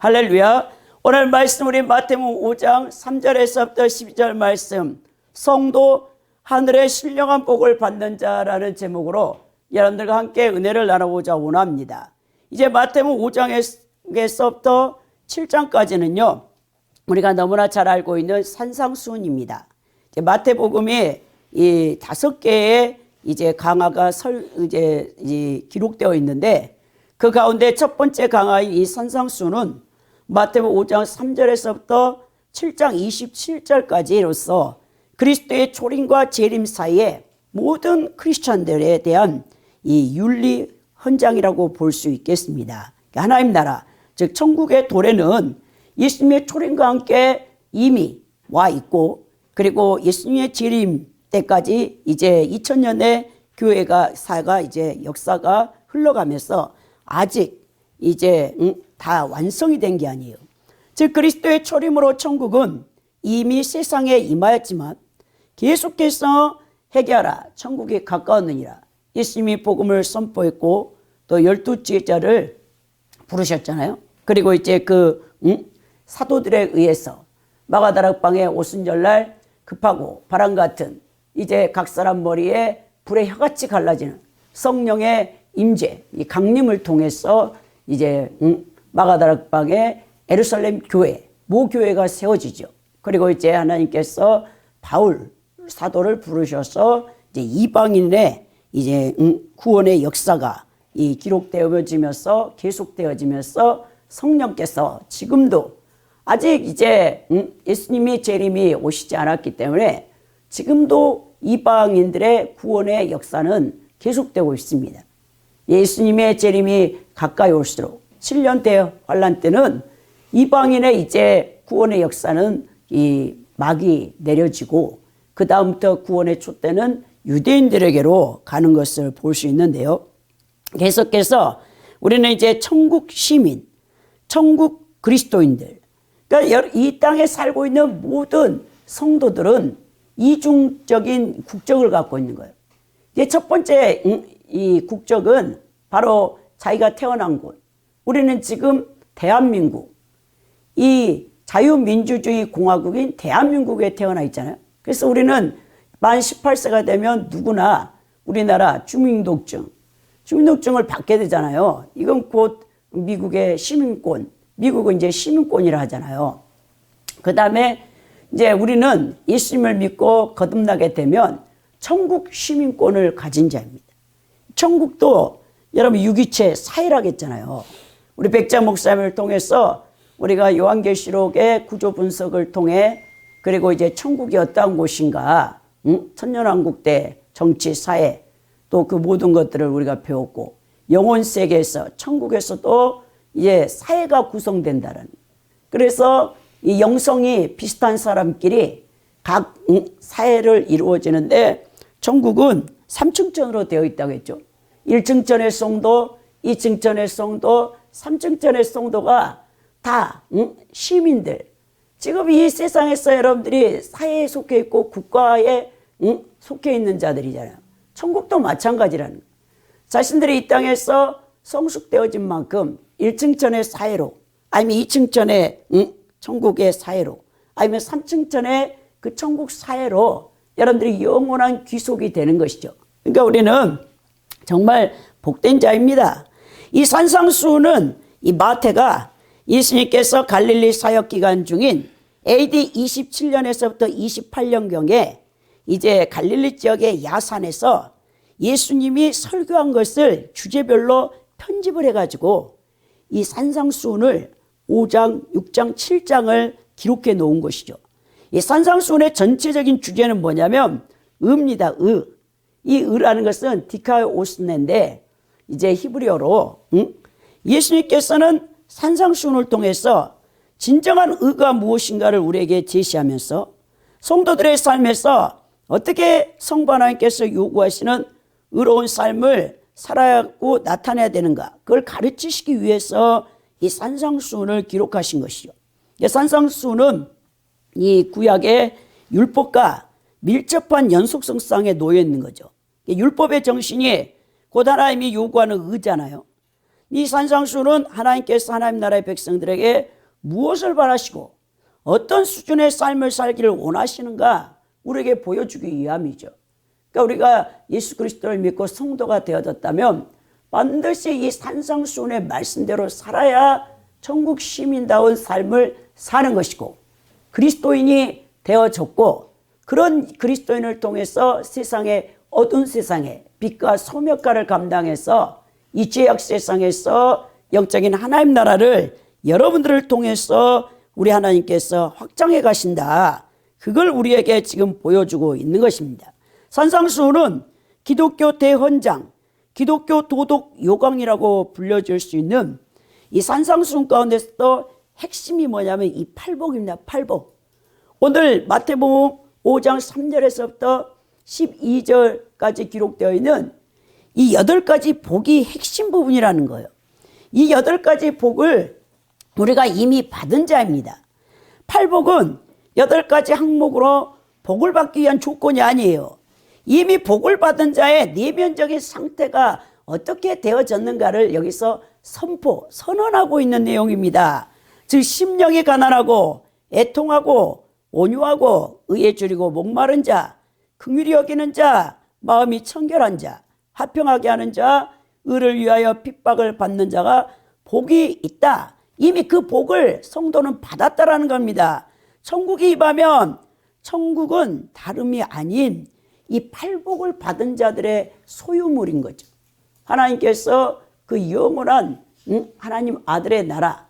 할렐루야. 오늘 말씀 우리 마태복음 5장 3절에서부터 12절 말씀, 성도 하늘의 신령한 복을 받는 자라는 제목으로 여러분들과 함께 은혜를 나눠보자 원합니다. 이제 마태복음 5장에서부터 7장까지는요 우리가 너무나 잘 알고 있는 산상수훈입니다. 이제 마태복음이 이 5개의 이제 강화가 기록되어 있는데, 그 가운데 첫 번째 강화인 이 산상수훈은 마태복음 5장 3절에서부터 7장 27절까지로서 그리스도의 초림과 재림 사이에 모든 크리스천들에 대한 이 윤리 헌장이라고 볼 수 있겠습니다. 하나님 나라, 즉 천국의 도래는 예수님의 초림과 함께 이미 와 있고, 그리고 예수님의 재림 때까지 이제 2000년의 교회가 이제 역사가 흘러가면서 아직 이제 다 완성이 된 게 아니에요. 즉 그리스도의 초림으로 천국은 이미 세상에 임하였지만 계속해서 회개하라, 천국이 가까웠느니라. 예수님이 복음을 선포했고 또 12제자를 부르셨잖아요. 그리고 이제 사도들에 의해서 마가다락방에 오순절날 급하고 바람 같은 이제 각 사람 머리에 불의 혀같이 갈라지는 성령의 임재, 이 강림을 통해서 이제 마가다락방에 예루살렘 교회, 모교회가 세워지죠. 그리고 이제 하나님께서 바울 사도를 부르셔서 이제 이방인의 이제 구원의 역사가 이 기록되어지면서 계속되어지면서 성령께서 지금도 아직 이제 예수님이 재림이 오시지 않았기 때문에 지금도 이방인들의 구원의 역사는 계속되고 있습니다. 예수님의 재림이 가까이 올수록 7년대 환란 때는 이방인의 이제 구원의 역사는 이 막이 내려지고, 그 다음부터 구원의 촛대는 유대인들에게로 가는 것을 볼 수 있는데요. 계속해서 우리는 이제 천국 시민, 천국 그리스도인들, 그러니까 이 땅에 살고 있는 모든 성도들은 이중적인 국적을 갖고 있는 거예요. 이제 첫 번째 이 국적은 바로 자기가 태어난 곳. 우리는 지금 대한민국, 이 자유민주주의 공화국인 대한민국에 태어나 있잖아요. 그래서 우리는 만 18세가 되면 누구나 우리나라 주민등록증을 받게 되잖아요. 이건 곧 미국의 시민권, 미국은 이제 시민권이라 하잖아요. 그 다음에 이제 우리는 예수님을 믿고 거듭나게 되면 천국 시민권을 가진 자입니다. 천국도 여러분 유기체 사회라고 했잖아요. 우리 백자 목사님을 통해서 우리가 요한계시록의 구조 분석을 통해, 그리고 이제 천국이 어떠한 곳인가, 천년왕국 때 정치, 사회, 또 그 모든 것들을 우리가 배웠고, 영혼 세계에서 천국에서도 이제 사회가 구성된다는. 그래서 이 영성이 비슷한 사람끼리 각 사회를 이루어지는데, 천국은 3층전으로 되어 있다고 했죠. 1층전의 성도, 2층전의 성도, 3층전의 성도가 다 시민들. 지금 이 세상에서 여러분들이 사회에 속해 있고 국가에 속해 있는 자들이잖아요. 천국도 마찬가지라는 거예요. 자신들이 이 땅에서 성숙되어진 만큼 1층전의 사회로, 아니면 2층전의 천국의 사회로, 아니면 3층전의 그 천국 사회로 여러분들이 영원한 귀속이 되는 것이죠. 그러니까 우리는 정말 복된 자입니다. 이 산상수훈은 이 마태가 예수님께서 갈릴리 사역 기간 중인 AD 27년에서부터 28년경에 이제 갈릴리 지역의 야산에서 예수님이 설교한 것을 주제별로 편집을 해가지고 이 산상수훈을 5장, 6장, 7장을 기록해 놓은 것이죠. 이 산상수훈의 전체적인 주제는 뭐냐면 의입니다. 이 의라는 것은 디카오스네인데 이제 히브리어로 예수님께서는 산상수훈을 통해서 진정한 의가 무엇인가를 우리에게 제시하면서 성도들의 삶에서 어떻게 성부 하나님께서 요구하시는 의로운 삶을 살아가고 나타내야 되는가, 그걸 가르치시기 위해서 이 산상수훈을 기록하신 것이죠. 산상수훈은 이 구약의 율법과 밀접한 연속성상에 놓여 있는 거죠. 율법의 정신이 곧 하나님이 요구하는 의잖아요. 이 산상수훈은 하나님께서 하나님 나라의 백성들에게 무엇을 바라시고 어떤 수준의 삶을 살기를 원하시는가 우리에게 보여주기 위함이죠. 그러니까 우리가 예수 그리스도를 믿고 성도가 되어졌다면 반드시 이 산상수훈의 말씀대로 살아야 천국 시민다운 삶을 사는 것이고, 그리스도인이 되어졌고 그런 그리스도인을 통해서 세상의 어두운 세상에 빛과 소금 역할을 감당해서 이 죄악 세상에서 영적인 하나님 나라를 여러분들을 통해서 우리 하나님께서 확장해 가신다. 그걸 우리에게 지금 보여주고 있는 것입니다. 산상수훈은 기독교 대헌장, 기독교 도덕 요강이라고 불려질 수 있는 이 산상수훈 가운데서도 핵심이 뭐냐면 이 팔복입니다. 팔복. 오늘 마태복음 5장 3절에서부터 12절까지 기록되어 있는 이 8가지 복이 핵심 부분이라는 거예요. 이 8가지 복을 우리가 이미 받은 자입니다. 팔복은 8가지 항목으로 복을 받기 위한 조건이 아니에요. 이미 복을 받은 자의 내면적인 상태가 어떻게 되어졌는가를 여기서 선언하고 있는 내용입니다. 즉 심령이 가난하고 애통하고 온유하고 의에 줄이고 목마른 자, 긍휼히 여기는 자, 마음이 청결한 자, 화평하게 하는 자, 의를 위하여 핍박을 받는 자가 복이 있다. 이미 그 복을 성도는 받았다라는 겁니다. 천국이 임하면 천국은 다름이 아닌 이 팔복을 받은 자들의 소유물인 거죠. 하나님께서 그 영원한 하나님 아들의 나라,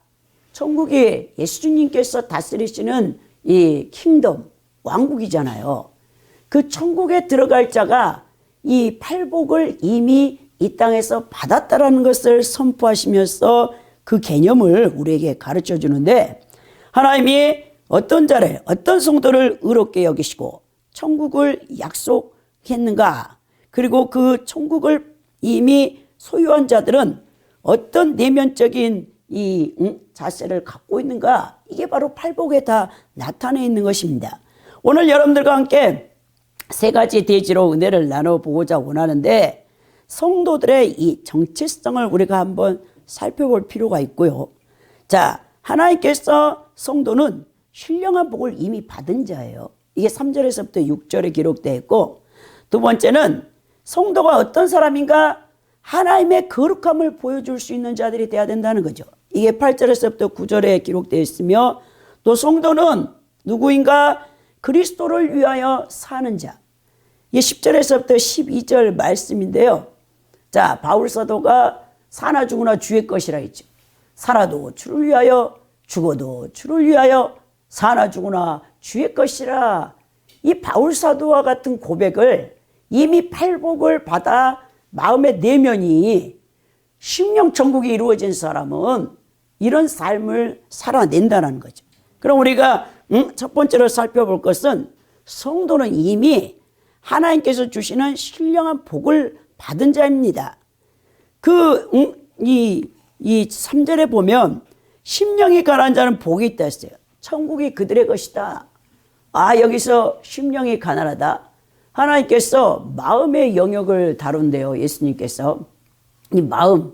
천국이 예수님께서 다스리시는 이 킹덤, 왕국이잖아요. 그 천국에 들어갈 자가 이 팔복을 이미 이 땅에서 받았다라는 것을 선포하시면서 그 개념을 우리에게 가르쳐 주는데, 하나님이 어떤 자를, 어떤 성도를 의롭게 여기시고 천국을 약속했는가, 그리고 그 천국을 이미 소유한 자들은 어떤 내면적인 이 자세를 갖고 있는가, 이게 바로 팔복에 다 나타내 있는 것입니다. 오늘 여러분들과 함께 3가지 대지로 은혜를 나눠보고자 원하는데, 성도들의 이 정체성을 우리가 한번 살펴볼 필요가 있고요. 자, 하나님께서 성도는 신령한 복을 이미 받은 자예요. 이게 3절에서부터 6절에 기록되어 있고, 두 번째는 성도가 어떤 사람인가, 하나님의 거룩함을 보여줄 수 있는 자들이 돼야 된다는 거죠. 이게 8절에서부터 9절에 기록되어 있으며, 또 성도는 누구인가, 그리스도를 위하여 사는 자. 이게 10절에서부터 12절 말씀인데요. 자, 바울 사도가 사나 죽으나 주의 것이라 했죠. 살아도 주를 위하여, 죽어도 주를 위하여, 사나 죽으나 주의 것이라. 이 바울 사도와 같은 고백을 이미 팔복을 받아 마음의 내면이 심령 천국이 이루어진 사람은 이런 삶을 살아낸다는 거죠. 그럼 우리가 첫 번째로 살펴볼 것은, 성도는 이미 하나님께서 주시는 신령한 복을 받은 자입니다. 이 3절에 보면 심령이 가난한 자는 복이 있다 했어요. 천국이 그들의 것이다. 아, 여기서 심령이 가난하다. 하나님께서 마음의 영역을 다룬대요. 예수님께서. 이 마음,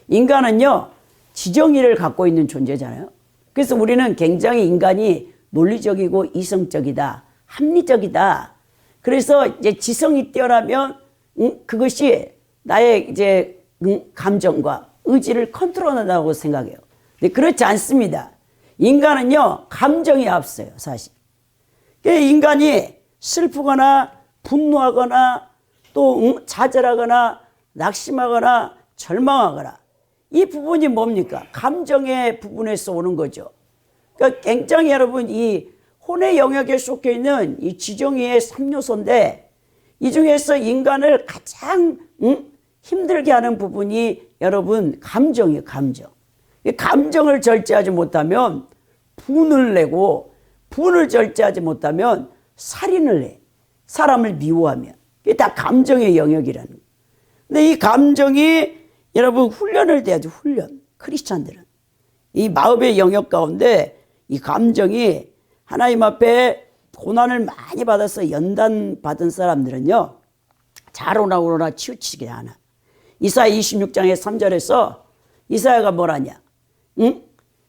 인간은요 지정의를 갖고 있는 존재잖아요. 그래서 우리는 굉장히 인간이 논리적이고 이성적이다, 합리적이다. 그래서 이제 지성이 뛰어나면 그것이 나의 이제 감정과 의지를 컨트롤한다고 생각해요. 근데 그렇지 않습니다. 인간은요 감정이 앞서요, 사실. 인간이 슬프거나 분노하거나 또 좌절하거나 낙심하거나 절망하거나, 이 부분이 뭡니까? 감정의 부분에서 오는 거죠. 그러니까 굉장히 여러분 이 혼의 영역에 속해 있는 이 지정의의 3요소인데, 이 중에서 인간을 가장 힘들게 하는 부분이 여러분 감정이에요. 감정. 감정을 절제하지 못하면 분을 내고, 분을 절제하지 못하면 살인을 해. 사람을 미워하면. 이게 다 감정의 영역이라는 거예요. 근데 이 감정이 여러분 훈련을 돼야죠. 훈련. 크리스찬들은 이 마음의 영역 가운데 이 감정이 하나님 앞에 고난을 많이 받아서 연단 받은 사람들은요 자로나 우로나 치우치지 않아. 이사야 26장의 3절에서 이사야가 뭐라냐,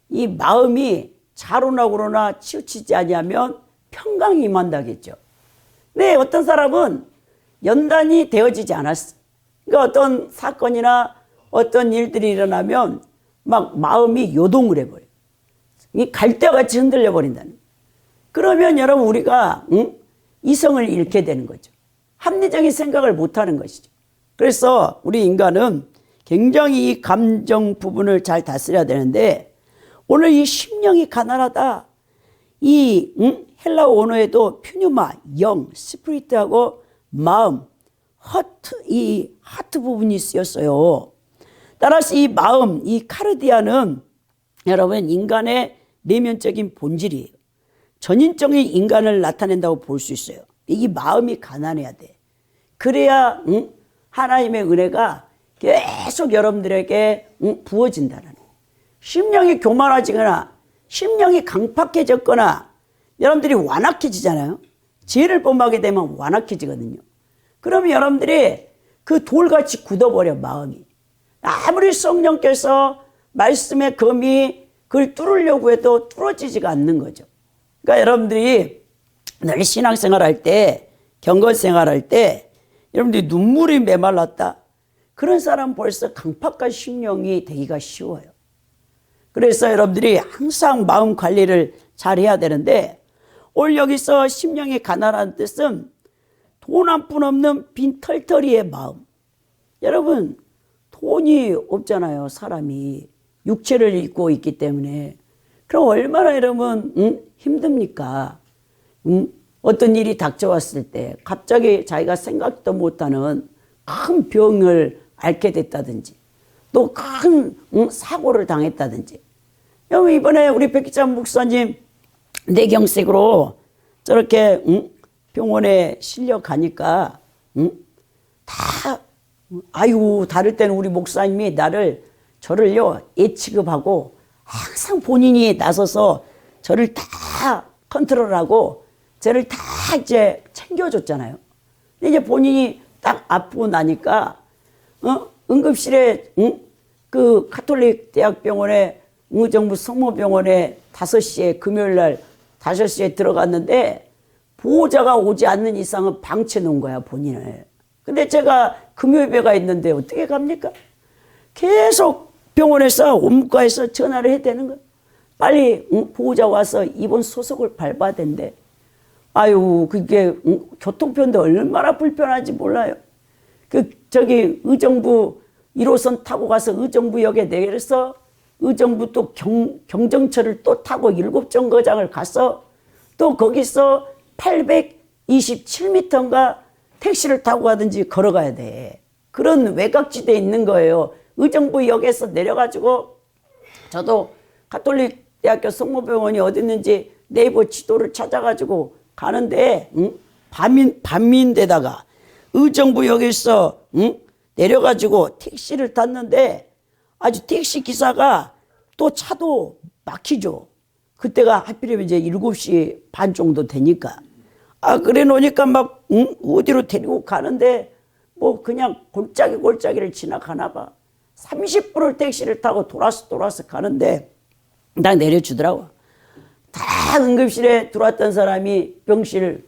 이 마음이 자로나 고로나 치우치지 아니하면 평강이 임한다겠죠. 근데 어떤 사람은 연단이 되어지지 않았어. 그러니까 어떤 사건이나 어떤 일들이 일어나면 막 마음이 요동을 해버려요. 이 갈대같이 흔들려 버린다는 거예요. 그러면 여러분 우리가 이성을 잃게 되는 거죠. 합리적인 생각을 못하는 것이죠. 그래서 우리 인간은 굉장히 이 감정 부분을 잘 다스려야 되는데 오늘 이 심령이 가난하다. 이 헬라어 원어에도 퓨뉴마, 영, 스피리트하고 마음, 허트, 이 하트 부분이 쓰였어요. 따라서 이 마음, 이 카르디아는 여러분 인간의 내면적인 본질이에요. 전인적인 인간을 나타낸다고 볼 수 있어요. 이 마음이 가난해야 돼. 그래야 하나님의 은혜가 계속 여러분들에게 부어진다는 거예요. 심령이 교만해지거나 심령이 강팍해졌거나 여러분들이 완악해지잖아요. 죄를 범하게 되면 완악해지거든요. 그러면 여러분들이 그 돌같이 굳어버려 마음이. 아무리 성령께서 말씀의 검이 그걸 뚫으려고 해도 뚫어지지가 않는 거죠. 그러니까 여러분들이 늘 신앙생활할 때 경건생활할 때 여러분들이 눈물이 메말랐다. 그런 사람 벌써 강팍한 심령이 되기가 쉬워요. 그래서 여러분들이 항상 마음 관리를 잘 해야 되는데 오늘 여기서 심령이 가난한 뜻은 돈 한 푼 없는 빈 털터리의 마음. 여러분 돈이 없잖아요. 사람이 육체를 입고 있기 때문에. 그럼 얼마나 여러분 힘듭니까? 어떤 일이 닥쳐왔을 때 갑자기 자기가 생각도 못하는 큰 병을 앓게 됐다든지 또 큰 사고를 당했다든지. 여러분 이번에 우리 백기찬 목사님 뇌경색으로 저렇게 병원에 실려 가니까 다 아유 다를 때는 우리 목사님이 저를요 예취급하고 항상 본인이 나서서 저를 다 컨트롤하고 저를 다 이제 챙겨줬잖아요. 근데 이제 본인이 딱 아프고 나니까 응급실에 그 가톨릭 대학병원에 의정부 성모병원에 5시에 금요일 날 5시에 들어갔는데 보호자가 오지 않는 이상은 방치해 놓은 거야 본인을. 근데 제가 금요일배가 있는데 어떻게 갑니까? 계속 병원에서 온과에서 전화를 해야 되는 거예요. 빨리 보호자 와서 입원 소속을 밟아야 된대. 아유 그게 교통편도 얼마나 불편한지 몰라요. 저기 의정부 1호선 타고 가서 의정부역에 내려서 의정부 또 경정철을 또 타고 7정거장을 가서 또 거기서 827m인가 택시를 타고 가든지 걸어가야 돼. 그런 외곽지대에 있는 거예요. 의정부역에서 내려가지고 저도 가톨릭 대학교 성모병원이 어디 있는지 네이버 지도를 찾아가지고 가는데 밤인데다가 의정부역에서 내려가지고 택시를 탔는데 아주 택시 기사가 또 차도 막히죠. 그때가 하필이면 이제 7시 반 정도 되니까. 그래 놓으니까 막 어디로 데리고 가는데 뭐 그냥 골짜기를 지나가나 봐. 30분을 택시를 타고 돌아서 가는데 나 내려주더라고. 다 응급실에 들어왔던 사람이 병실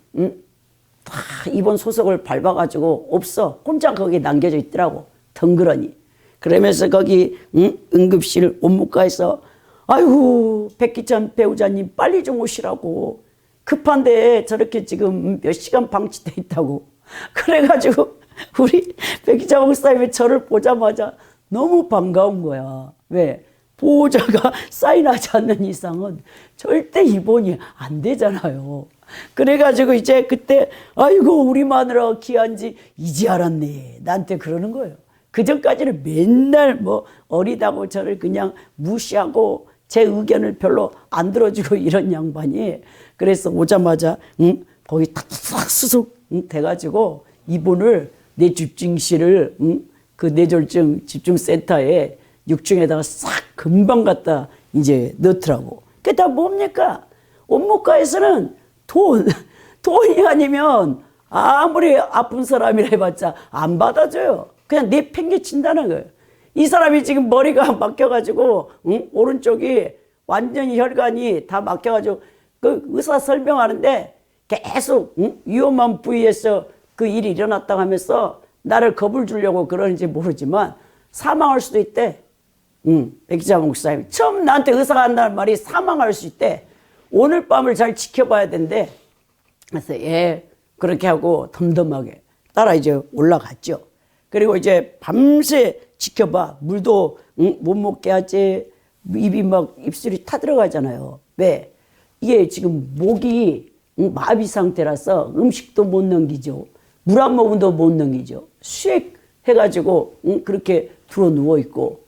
다 입원 소속을 밟아가지고 없어. 혼자 거기 남겨져 있더라고. 덩그러니. 그러면서 거기 응급실 온무과에서 아이고 백기찬 배우자님 빨리 좀 오시라고. 급한데 저렇게 지금 몇 시간 방치돼 있다고. 그래가지고 우리 백기찬 목사님이 저를 보자마자 너무 반가운 거야. 왜? 보호자가 사인하지 않는 이상은 절대 입원이 안 되잖아요. 그래가지고 이제 그때 아이고 우리 마누라 귀한지 이제 알았네. 나한테 그러는 거예요. 그전까지는 맨날 뭐 어리다고 저를 그냥 무시하고 제 의견을 별로 안 들어주고 이런 양반이 그래서 오자마자 거기 탁탁 수속 돼가지고 입원을 내 집중실을 그 뇌졸중 집중센터에 6층에다가 싹 금방 갖다 이제 넣더라고. 그게 다 뭡니까? 온무과에서는 돈이 아니면 아무리 아픈 사람이라 해봤자 안 받아줘요. 그냥 내팽개친다는 거예요. 이 사람이 지금 머리가 막혀가지고 오른쪽이 완전히 혈관이 다 막혀가지고 그 의사 설명하는데 계속 위험한 부위에서 그 일이 일어났다고 하면서 나를 겁을 주려고 그러는지 모르지만 사망할 수도 있대. 백기자 목사님 처음 나한테 의사가 한다는 말이 사망할 수 있대. 오늘 밤을 잘 지켜봐야 된대. 그래서 예 그렇게 하고 덤덤하게 따라 이제 올라갔죠. 그리고 이제 밤새 지켜봐. 물도 못 먹게 하지. 입이 막 입술이 타들어가잖아요. 왜? 이게 지금 목이 마비 상태라서 음식도 못 넘기죠. 물 한 모금도 못 넘기죠. 수액 해가지고 그렇게 들어 누워 있고.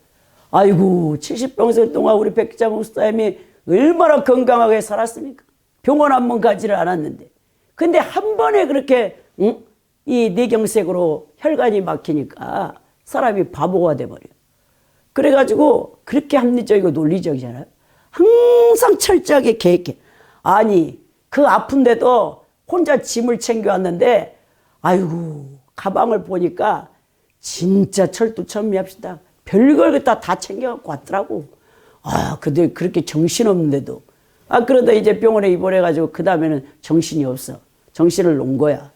아이고 70평생 동안 우리 백기자 목사님이 얼마나 건강하게 살았습니까? 병원 한 번 가지를 않았는데. 근데 한 번에 그렇게 이 뇌경색으로 혈관이 막히니까 사람이 바보가 돼버려요. 그래가지고 그렇게 합리적이고 논리적이잖아요. 항상 철저하게 계획해. 아니 그 아픈데도 혼자 짐을 챙겨왔는데 아이고 가방을 보니까 진짜 철두철미합시다. 별걸 다 챙겨갖고 왔더라고. 아 근데 그렇게 정신없는데도 그러다 이제 병원에 입원해가지고 그 다음에는 정신이 없어. 정신을 놓은 거야.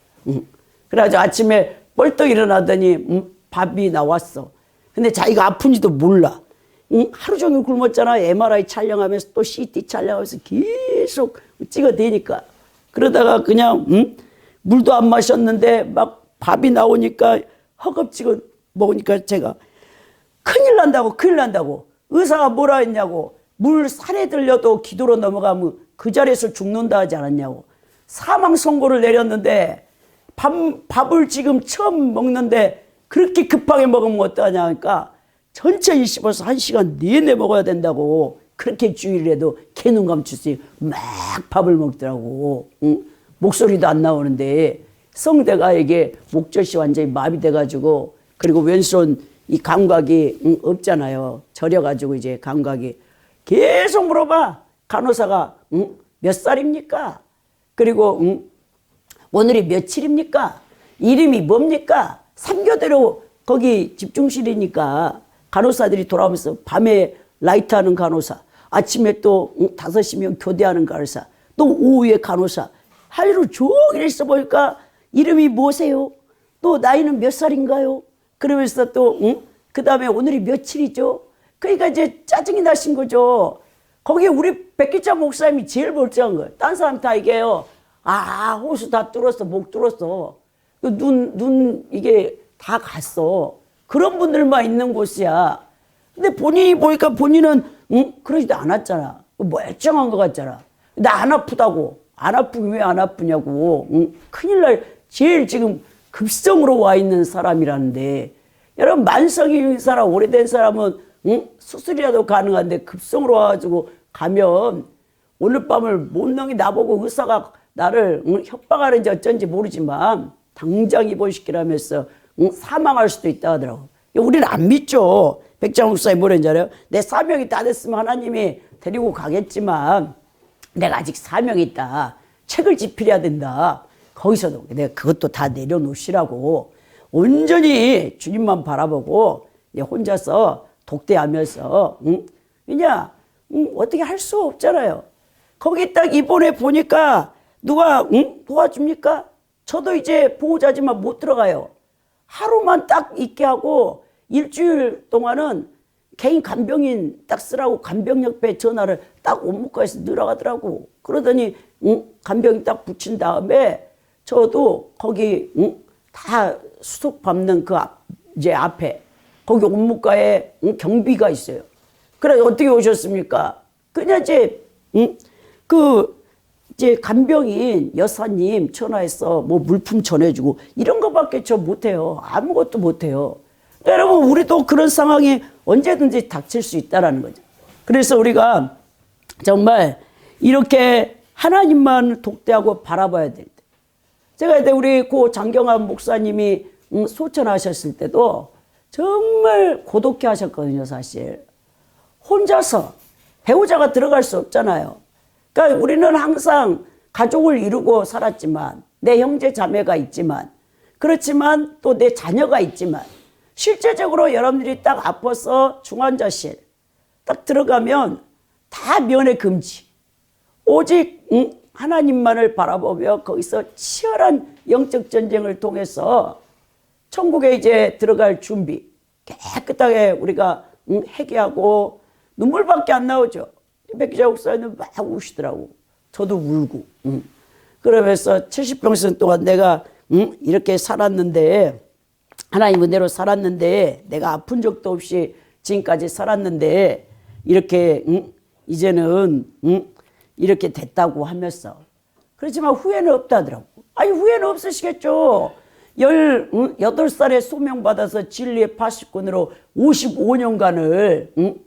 그래가지고 아침에 벌떡 일어나더니 밥이 나왔어. 근데 자기가 아픈지도 몰라. 하루 종일 굶었잖아. MRI 촬영하면서 또 CT 촬영하면서 계속 찍어대니까. 그러다가 그냥 물도 안 마셨는데 막 밥이 나오니까 허겁지겁 먹으니까 제가 큰일 난다고. 의사가 뭐라 했냐고. 물 살에 들려도 기도로 넘어가면 그 자리에서 죽는다 하지 않았냐고. 사망 선고를 내렸는데 밥을 지금 처음 먹는데 그렇게 급하게 먹으면 어떠하냐 하니까 천천히 씹어서 1시간 내내 먹어야 된다고. 그렇게 주의를 해도 개눈 감추지 막 밥을 먹더라고. 목소리도 안 나오는데 성대가 이게 목젖이 완전히 마비돼가지고 그리고 왼손 이 감각이 없잖아요. 저려가지고 이제 감각이 계속 물어봐. 간호사가 몇 살입니까? 그리고 오늘이 며칠입니까? 이름이 뭡니까? 3교대로 거기 집중실이니까 간호사들이 돌아오면서 밤에 라이트하는 간호사, 아침에 또 5시면 교대하는 간호사, 또 오후에 간호사. 하루 종일 있어 보니까 이름이 뭐세요? 또 나이는 몇 살인가요? 그러면서 또 그 다음에 오늘이 며칠이죠? 그러니까 이제 짜증이 나신 거죠. 거기에 우리 백기자 목사님이 제일 멀쩡한 거예요. 딴 사람 다 얘기해요. 호수 다 뚫었어. 목 뚫었어. 눈 이게 다 갔어. 그런 분들만 있는 곳이야. 근데 본인이 보니까 본인은 그러지도 않았잖아. 멀쩡한 것 같잖아. 나 안 아프다고. 안 아프면 왜 안 아프냐고. 큰일 날 제일 지금 급성으로 와 있는 사람이라는데 여러분 만성인 사람 오래된 사람은 수술이라도 가능한데 급성으로 와가지고 가면 오늘 밤을 못 넘기 나보고 의사가 나를 협박하는지 어쩐지 모르지만 당장 입원시키라면서 사망할 수도 있다 하더라고. 우리는 안 믿죠. 백장 목사님 뭐랬는지 알아요? 내 사명이 다 됐으면 하나님이 데리고 가겠지만 내가 아직 사명이 있다. 책을 집필해야 된다. 거기서도 내가 그것도 다 내려놓으시라고 온전히 주님만 바라보고 혼자서 독대하면서 왜냐 어떻게 할 수 없잖아요. 거기 딱 입원해 보니까 누가 도와줍니까? 저도 이제 보호자지만 못 들어가요. 하루만 딱 있게 하고 일주일 동안은 개인 간병인 딱 쓰라고 간병역에 전화를 딱 온목과에서 늘어가더라고. 그러더니 간병인 딱 붙인 다음에 저도 거기 다 수속 밟는 그 이제 앞에 거기 온목과에 경비가 있어요. 그래 어떻게 오셨습니까? 그냥 이제 이제 간병인 여사님 전화해서 뭐 물품 전해주고 이런 거밖에 저 못해요. 아무것도 못해요. 여러분 우리도 그런 상황이 언제든지 닥칠 수 있다라는 거죠. 그래서 우리가 정말 이렇게 하나님만 독대하고 바라봐야 될 때. 제가 이제 우리 고 장경환 목사님이 소천하셨을 때도 정말 고독해 하셨거든요, 사실. 혼자서 배우자가 들어갈 수 없잖아요. 그러니까 우리는 항상 가족을 이루고 살았지만 내 형제 자매가 있지만 그렇지만 또 내 자녀가 있지만 실제적으로 여러분들이 딱 아파서 중환자실 딱 들어가면 다 면회 금지. 오직 하나님만을 바라보며 거기서 치열한 영적 전쟁을 통해서 천국에 이제 들어갈 준비 깨끗하게 우리가 회개하고 눈물밖에 안 나오죠. 백기자 목사님 막 우시더라고. 저도 울고. 그러면서 70평생 동안 내가 이렇게 살았는데, 하나님 은혜로 살았는데, 내가 아픈 적도 없이 지금까지 살았는데 이렇게 이제는 이렇게 됐다고 하면서, 그렇지만 후회는 없다더라고. 아니 후회는 없으시겠죠. 18살에 소명받아서 진리의 파수꾼으로 55년간을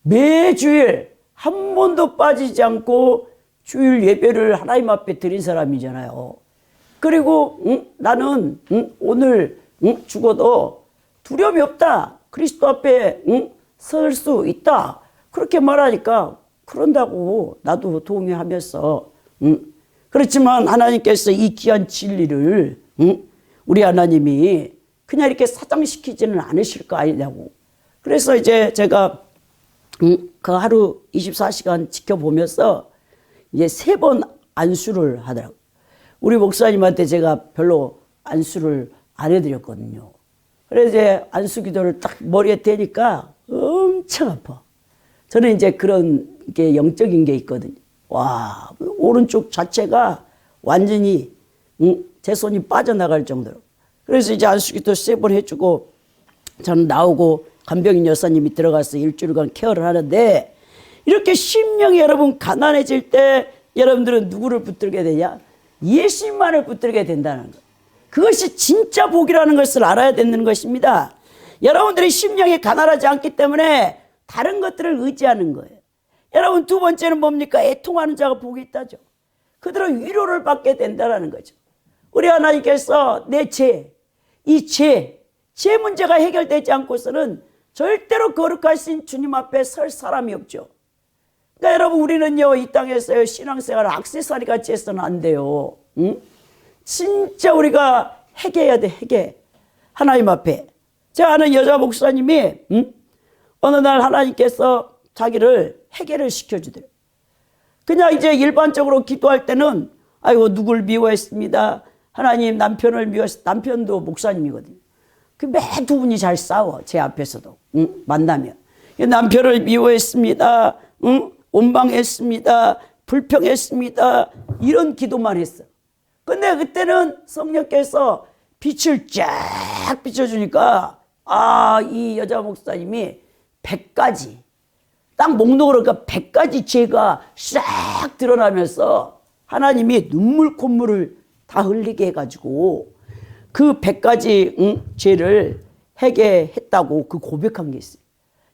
매주일 한 번도 빠지지 않고 주일 예배를 하나님 앞에 드린 사람이잖아요. 그리고 나는 오늘 죽어도 두려움이 없다. 그리스도 앞에 설 수 있다. 그렇게 말하니까 그런다고 나도 동의하면서, 그렇지만 하나님께서 이 귀한 진리를 우리 하나님이 그냥 이렇게 사장시키지는 않으실 거 아니냐고. 그래서 이제 제가 그 하루 24시간 지켜보면서 이제 3번 안수를 하더라고요. 우리 목사님한테 제가 별로 안수를 안 해드렸거든요. 그래서 이제 안수 기도를 딱 머리에 대니까 엄청 아파. 저는 이제 그런 게 영적인 게 있거든요. 와, 오른쪽 자체가 완전히 제 손이 빠져나갈 정도로. 그래서 이제 안수기도 3번 해주고 저는 나오고 간병인 여사님이 들어가서 일주일간 케어를 하는데, 이렇게 심령이 여러분 가난해질 때 여러분들은 누구를 붙들게 되냐? 예수님만을 붙들게 된다는 것. 그것이 진짜 복이라는 것을 알아야 되는 것입니다. 여러분들이 심령이 가난하지 않기 때문에 다른 것들을 의지하는 거예요. 여러분, 2번째는 뭡니까? 애통하는 자가 복이 있다죠. 그들은 위로를 받게 된다는 거죠. 우리 하나님께서 내 이 죄 문제가 해결되지 않고서는 절대로 거룩하신 주님 앞에 설 사람이 없죠. 그러니까 여러분, 우리는요, 이 땅에서 신앙생활을 액세서리 같이 해서는 안 돼요. 진짜 우리가 회개해야 돼, 회개. 하나님 앞에. 제가 아는 여자 목사님이 어느 날 하나님께서 자기를 회개를 시켜주더래요. 그냥 이제 일반적으로 기도할 때는 아이고 누굴 미워했습니다. 하나님 남편을 미워했. 남편도 목사님이거든요. 그 매 두 분이 잘 싸워. 제 앞에서도 만나면 남편을 미워했습니다. 원망했습니다. 불평했습니다. 이런 기도만 했어. 근데 그때는 성령께서 빛을 쫙 비춰주니까 이 여자 목사님이 100가지 딱 목록으로 그러니까 100가지 죄가 싹 드러나면서 하나님이 눈물 콧물을 다 흘리게 해가지고 그 100가지 죄를 회개했다고 그 고백한 게 있어요.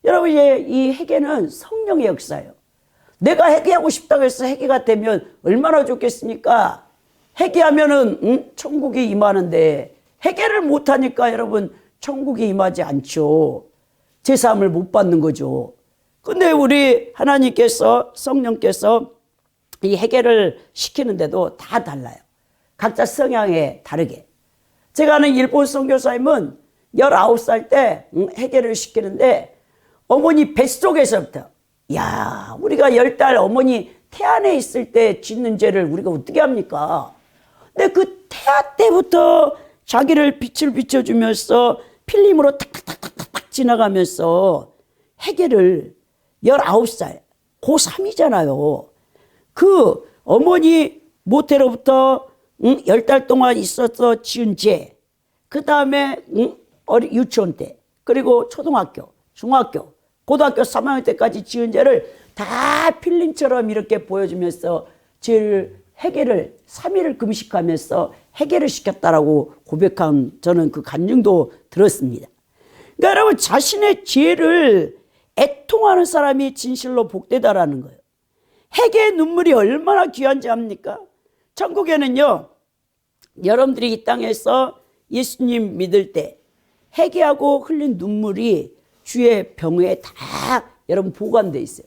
여러분, 이 회개는 성령의 역사예요. 내가 회개하고 싶다고 해서 회개가 되면 얼마나 좋겠습니까? 회개하면은 천국이 임하는데 회개를 못하니까 여러분 천국이 임하지 않죠. 제사함을 못 받는 거죠. 근데 우리 하나님께서 성령께서 이 회개를 시키는데도 다 달라요. 각자 성향에 다르게. 제가 아는 일본 선교사님은 19살 때 회개를 시키는데 어머니 뱃속에서부터, 야, 우리가 10달 어머니 태안에 있을 때 짓는 죄를 우리가 어떻게 합니까? 근데 그 태아 때부터 자기를 빛을 비춰주면서 필름으로 탁탁탁탁탁 지나가면서 회개를 19살, 고3이잖아요. 그 어머니 모태로부터 10달 동안 있어서 지은 죄, 그 다음에 유치원 때, 그리고 초등학교, 중학교, 고등학교 3학년 때까지 지은 죄를 다 필름처럼 이렇게 보여주면서 죄를 회개를 3일을 금식하면서 회개를 시켰다라고 고백한 저는 그 간증도 들었습니다. 그러니까 여러분, 자신의 죄를 애통하는 사람이 진실로 복되다라는 거예요. 회개의 눈물이 얼마나 귀한지 압니까? 천국에는요, 여러분들이 이 땅에서 예수님 믿을 때 회개하고 흘린 눈물이 주의 병에 다 여러분 보관되어 있어요.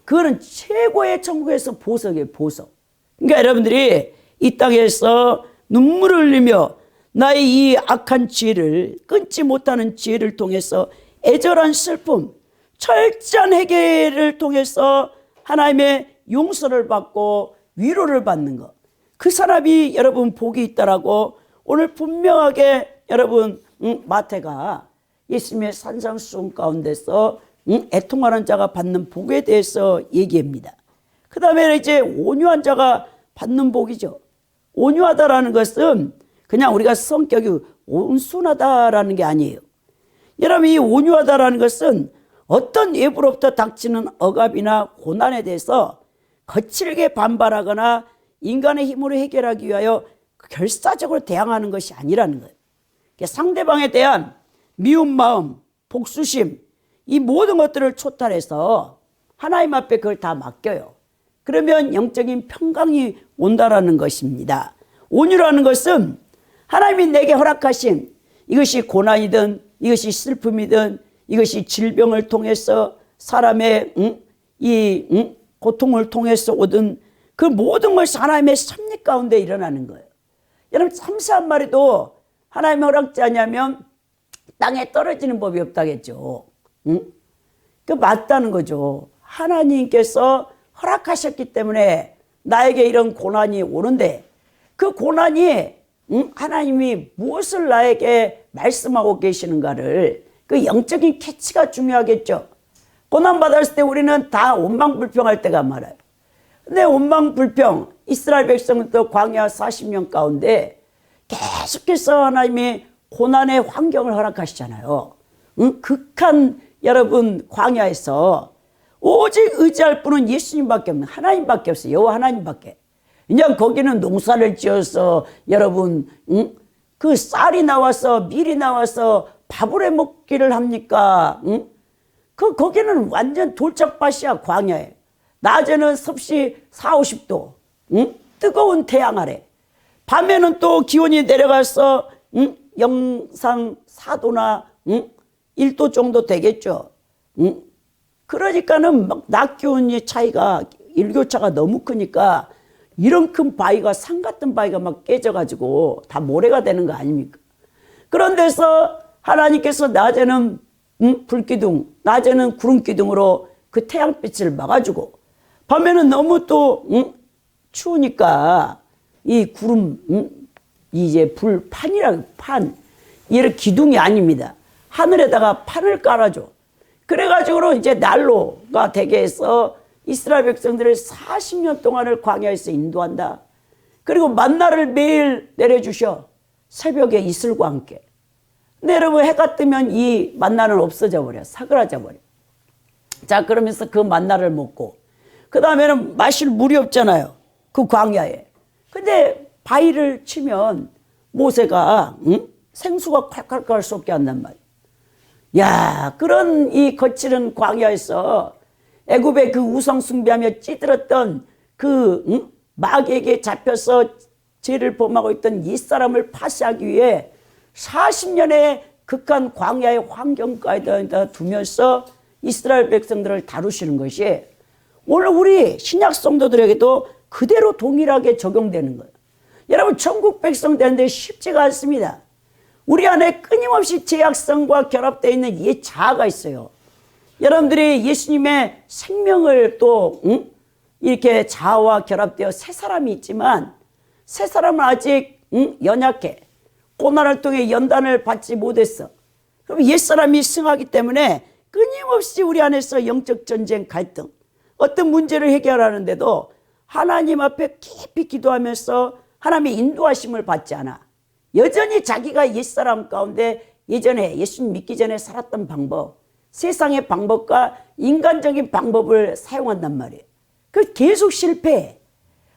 그거는 최고의 천국에서 보석이에요, 보석. 그러니까 여러분들이 이 땅에서 눈물을 흘리며 나의 이 악한 죄를, 끊지 못하는 죄를 통해서 애절한 슬픔, 철저한 회개를 통해서 하나님의 용서를 받고 위로를 받는 것, 그 사람이 여러분 복이 있다라고 오늘 분명하게 여러분 마태가 예수님의 산상수훈 가운데서 애통하는 자가 받는 복에 대해서 얘기합니다. 그 다음에 이제 온유한 자가 받는 복이죠. 온유하다라는 것은 그냥 우리가 성격이 온순하다라는 게 아니에요. 여러분, 이 온유하다라는 것은 어떤 외부로부터 닥치는 억압이나 고난에 대해서 거칠게 반발하거나 인간의 힘으로 해결하기 위하여 결사적으로 대항하는 것이 아니라는 거예요. 상대방에 대한 미운 마음, 복수심, 이 모든 것들을 초탈해서 하나님 앞에 그걸 다 맡겨요. 그러면 영적인 평강이 온다라는 것입니다. 온유라는 것은 하나님이 내게 허락하신 이것이 고난이든 이것이 슬픔이든 이것이 질병을 통해서 사람의 이 고통을 통해서 오든 그 모든 것이 하나님의 섭리 가운데 일어나는 거예요. 여러분, 참새 한 마리도 하나님의 허락지 않냐면 땅에 떨어지는 법이 없다겠죠. 그 맞다는 거죠. 하나님께서 허락하셨기 때문에 나에게 이런 고난이 오는데 그 고난이 하나님이 무엇을 나에게 말씀하고 계시는가를 그 영적인 캐치가 중요하겠죠. 고난받았을 때 우리는 다 원망불평할 때가 많아요. 근데 원망불평, 이스라엘 백성도 광야 40년 가운데 계속해서 하나님이 고난의 환경을 허락하시잖아요. 극한 여러분 광야에서 오직 의지할 분은 예수님밖에 없는, 하나님밖에 없어요. 여호와 하나님밖에. 그냥 거기는 농사를 지어서 여러분 그 쌀이 나와서 밀이 나와서 밥을 해 먹기를 합니까? 거기는 완전 돌짝밭이야. 광야에 낮에는 섭씨 40~50도 뜨거운 태양 아래, 밤에는 또 기온이 내려가서 영상 4도나 1도 정도 되겠죠. 그러니까는 막 낮 기온의 차이가 일교차가 너무 크니까 이런 큰 바위가, 산 같은 바위가 막 깨져가지고 다 모래가 되는 거 아닙니까? 그런 데서 하나님께서 낮에는 불기둥, 낮에는 구름기둥으로 그 태양빛을 막아주고, 밤에는 너무 또 추우니까 이 구름, 이제 불판이라고, 판, 이런 기둥이 아닙니다. 하늘에다가 판을 깔아줘. 그래가지고 이제 난로가 되게 해서 이스라엘 백성들을 40년 동안을 광야에서 인도한다. 그리고 만나를 매일 내려주셔. 새벽에 이슬과 함께. 근데 여러분, 해가 뜨면 이 만나는 없어져 버려. 사그라져 버려. 자, 그러면서 그 만나를 먹고, 그 다음에는 마실 물이 없잖아요. 그 광야에. 근데 바위를 치면 모세가 생수가 콸콸콸 쏟게 한단 말이야. 야, 그런 이 거칠은 광야에서 애굽의 그 우상 숭배하며 찌들었던 그 마귀에게 잡혀서 죄를 범하고 있던 이 사람을 파쇄하기 위해 40년의 극한 광야의 환경가에다 두면서 이스라엘 백성들을 다루시는 것이 오늘 우리 신약 성도들에게도 그대로 동일하게 적용되는 거예요. 여러분, 천국 백성 되는데 쉽지가 않습니다. 우리 안에 끊임없이 죄악성과 결합되어 있는 이 자아가 있어요. 여러분들이 예수님의 생명을 또 이렇게 자아와 결합되어 새 사람이 있지만, 새 사람은 아직 연약해. 고난을 통해 연단을 받지 못했어. 그럼 옛사람이 승하기 때문에 끊임없이 우리 안에서 영적 전쟁, 갈등, 어떤 문제를 해결하는데도 하나님 앞에 깊이 기도하면서 하나님의 인도하심을 받지 않아. 여전히 자기가 옛사람 가운데 예전에 예수님 믿기 전에 살았던 방법, 세상의 방법과 인간적인 방법을 사용한단 말이에요. 그 계속 실패해.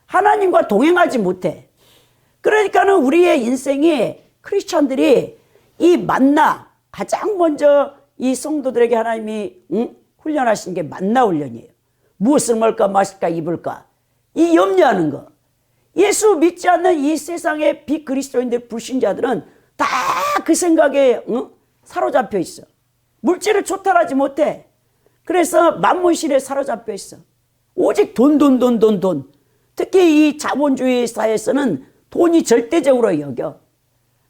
하나님과 동행하지 못해. 그러니까는 우리의 인생이, 크리스찬들이 이 만나, 가장 먼저 이 성도들에게 하나님이 훈련하신 게 만나 훈련이에요. 무엇을 먹을까, 마실까, 입을까, 이 염려하는 거. 예수 믿지 않는 이 세상의 비그리스도인들, 불신자들은 다 그 생각에 사로잡혀 있어. 물질을 초탈하지 못해. 그래서 만문실에 사로잡혀 있어. 오직 돈. 특히 이 자본주의 사회에서는 돈이 절대적으로 여겨.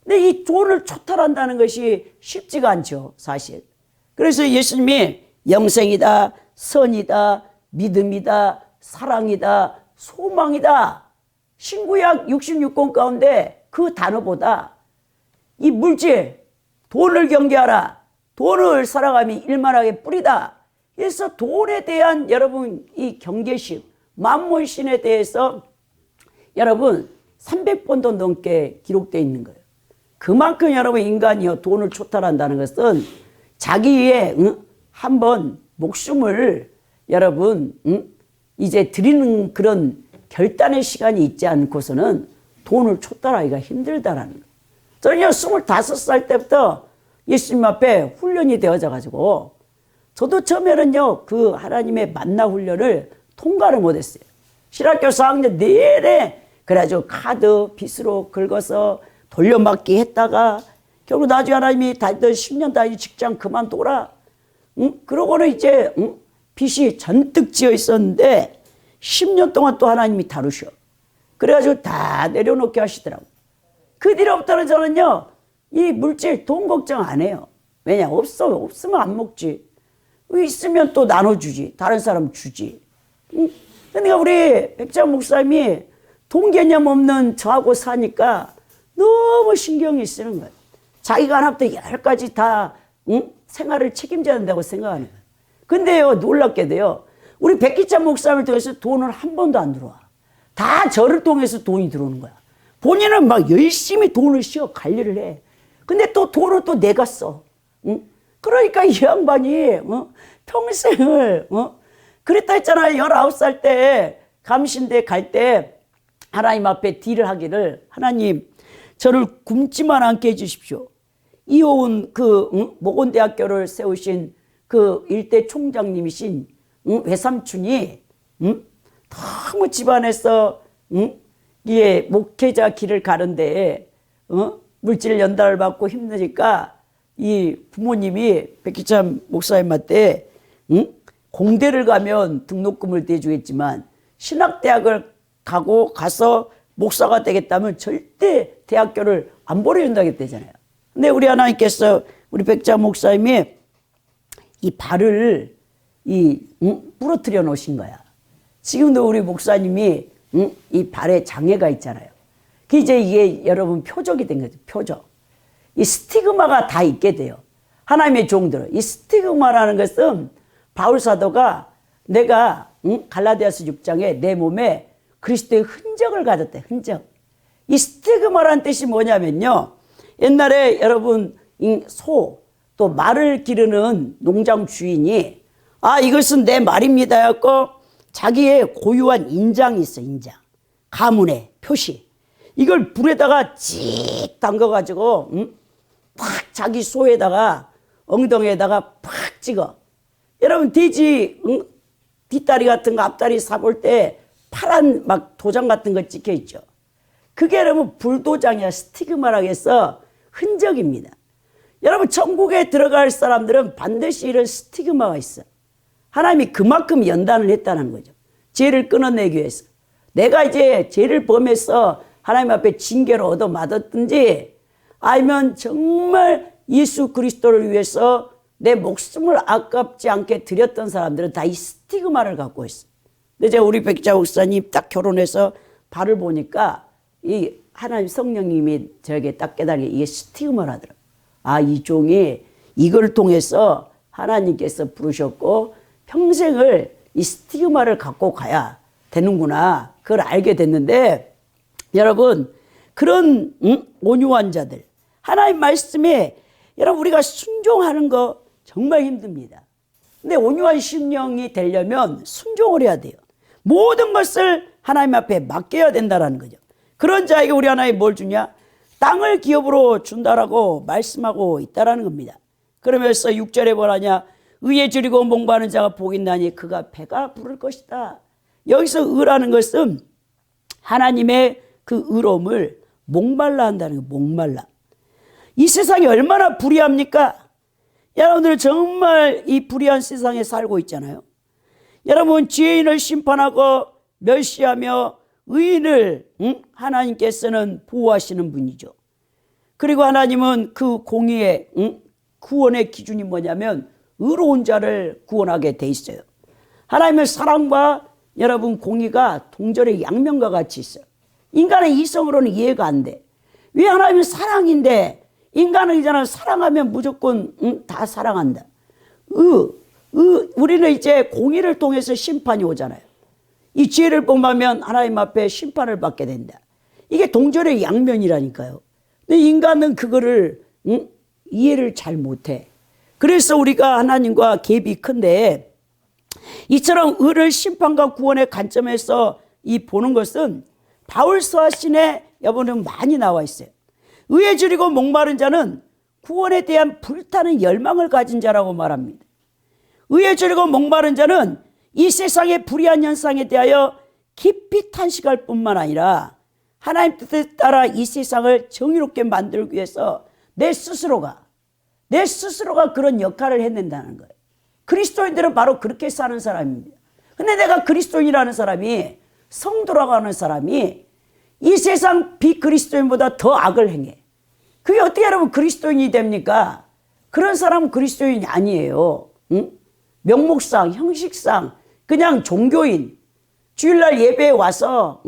근데 이 돈을 초탈한다는 것이 쉽지가 않죠, 사실. 그래서 예수님이 영생이다, 선이다, 믿음이다, 사랑이다, 소망이다. 신구약 66권 가운데 그 단어보다 이 물질, 돈을 경계하라. 돈을 살아감이 일만하게 뿌리다. 그래서 돈에 대한 여러분 이 경계심, 만몬신에 대해서 여러분 300번도 넘게 기록되어 있는 거예요. 그만큼 여러분 인간이요 돈을 초탈한다는 것은 자기의 한번 목숨을 여러분 이제 드리는 그런 결단의 시간이 있지 않고서는 돈을 초탈하기가 힘들다라는 거예요. 저는요 25살 때부터 예수님 앞에 훈련이 되어져 가지고 저도 처음에는요 그 하나님의 만나 훈련을 통과를 못했어요. 신학교 4학년 내내 그래가지고 카드 빚으로 긁어서 돌려막기 했다가 결국 나중에 하나님이 다니던 10년 다니 직장 그만둬라. 그러고는 이제 빚이 잔뜩 지어 있었는데 10년 동안 또 하나님이 다루셔. 그래가지고 다 내려놓게 하시더라고. 그 뒤로부터는 저는요 이 물질 돈 걱정 안 해요. 왜냐 없으면 안 먹지. 있으면 또 나눠주지. 다른 사람 주지. 그러니까 우리 백장 목사님이 돈 개념 없는 저하고 사니까 너무 신경이 쓰는 거예요. 자기가 하나부터 10가지 다 생활을 책임져야 한다고 생각하는 거예요. 근데요 놀랍게도요 우리 백기찬 목사님을 통해서 돈을 한 번도 안 들어와. 다 저를 통해서 돈이 들어오는 거야. 본인은 막 열심히 돈을 씌워 관리를 해. 근데 또 돈을 또 내가 써. 그러니까 이 양반이 평생을 그랬다 했잖아요. 19살 때 감신대 갈 때 하나님 앞에 딜을 하기를 하나님 저를 굶지만 않게 해주십시오. 이호은 그 모건대학교를 세우신 그 일대 총장님이신 외삼촌이 너무 집안에서 예 목회자 길을 가는데 물질 연달을 받고 힘드니까 이 부모님이 백기찬 목사님한테 공대를 가면 등록금을 대주겠지만 신학대학을 가서 목사가 되겠다면 절대 대학교를 안 보내준다고 했대잖아요. 근데 우리 하나님께서 우리 백자 목사님이 이 발을 부러뜨려 놓으신 거야. 지금도 우리 목사님이 이 발에 장애가 있잖아요. 그 이제 이게 여러분 표적이 된 거죠. 표적. 이 스티그마가 다 있게 돼요. 하나님의 종들은 이 스티그마라는 것은 바울 사도가 내가 갈라디아서 6장에 내 몸에 그리스도의 흔적을 가졌대. 흔적. 이 스티그마라는 뜻이 뭐냐면요. 옛날에 여러분 소 또 말을 기르는 농장 주인이 이것은 내 말입니다 하고 자기의 고유한 인장이 있어. 인장. 가문의 표시. 이걸 불에다가 찌 담가가지고 팍 자기 소에다가 엉덩이에다가 팍 찍어. 여러분 돼지 뒷다리 같은 거 앞다리 사볼 때 파란 막 도장 같은 거 찍혀 있죠. 그게 여러분 불도장이야. 스티그마라고 해서 흔적입니다. 여러분 천국에 들어갈 사람들은 반드시 이런 스티그마가 있어. 하나님이 그만큼 연단을 했다는 거죠. 죄를 끊어내기 위해서. 내가 이제 죄를 범해서 하나님 앞에 징계를 얻어맞았든지 아니면 정말 예수 그리스도를 위해서 내 목숨을 아깝지 않게 드렸던 사람들은 다 이 스티그마를 갖고 있어. 근데 제가 우리 백자 목사님 딱 결혼해서 발을 보니까 이 하나님 성령님이 저에게 딱 깨달은 게 이게 스티그마라더라고요. 이 종이 이걸 통해서 하나님께서 부르셨고 평생을 이 스티그마를 갖고 가야 되는구나. 그걸 알게 됐는데 여러분 그런 온유한 자들 하나님 말씀에 여러분 우리가 순종하는 거 정말 힘듭니다. 근데 온유한 심령이 되려면 순종을 해야 돼요. 모든 것을 하나님 앞에 맡겨야 된다는 거죠. 그런 자에게 우리 하나님 뭘 주냐? 땅을 기업으로 준다라고 말씀하고 있다는 겁니다. 그러면서 6절에 뭐라냐? 의에 줄이고 목마른 자가 복이 있나니 그가 배가 부를 것이다. 여기서 의라는 것은 하나님의 그 의로움을 목말라 한다는 거예요. 목말라. 이 세상이 얼마나 불의합니까? 여러분들 정말 이 불의한 세상에 살고 있잖아요. 여러분 죄인을 심판하고 멸시하며 의인을 하나님께서는 보호하시는 분이죠. 그리고 하나님은 그 공의의 구원의 기준이 뭐냐면 의로운 자를 구원하게 돼 있어요. 하나님의 사랑과 여러분 공의가 동절의 양면과 같이 있어요. 인간의 이성으로는 이해가 안 돼. 왜 하나님은 사랑인데 인간은 이제는 사랑하면 무조건 다 사랑한다. 우리는 이제 공의를 통해서 심판이 오잖아요. 이 죄를 범하면 하나님 앞에 심판을 받게 된다. 이게 동절의 양면이라니까요. 근데 인간은 그거를 이해를 잘 못해. 그래서 우리가 하나님과 갭이 큰데 이처럼 의를 심판과 구원의 관점에서 이 보는 것은 바울 서신에 여러분은 많이 나와 있어요. 의에 줄이고 목마른 자는 구원에 대한 불타는 열망을 가진 자라고 말합니다. 의에 줄이고 목마른 자는 이 세상의 불의한 현상에 대하여 깊이 탄식할 뿐만 아니라 하나님 뜻에 따라 이 세상을 정의롭게 만들기 위해서 내 스스로가 그런 역할을 해낸다는 거예요. 그리스도인들은 바로 그렇게 사는 사람입니다. 근데 내가 그리스도인이라는 사람이, 성도라고 하는 사람이 이 세상 비그리스도인보다 더 악을 행해. 그게 어떻게 여러분 그리스도인이 됩니까? 그런 사람은 그리스도인이 아니에요. 명목상, 형식상 그냥 종교인, 주일날 예배에 와서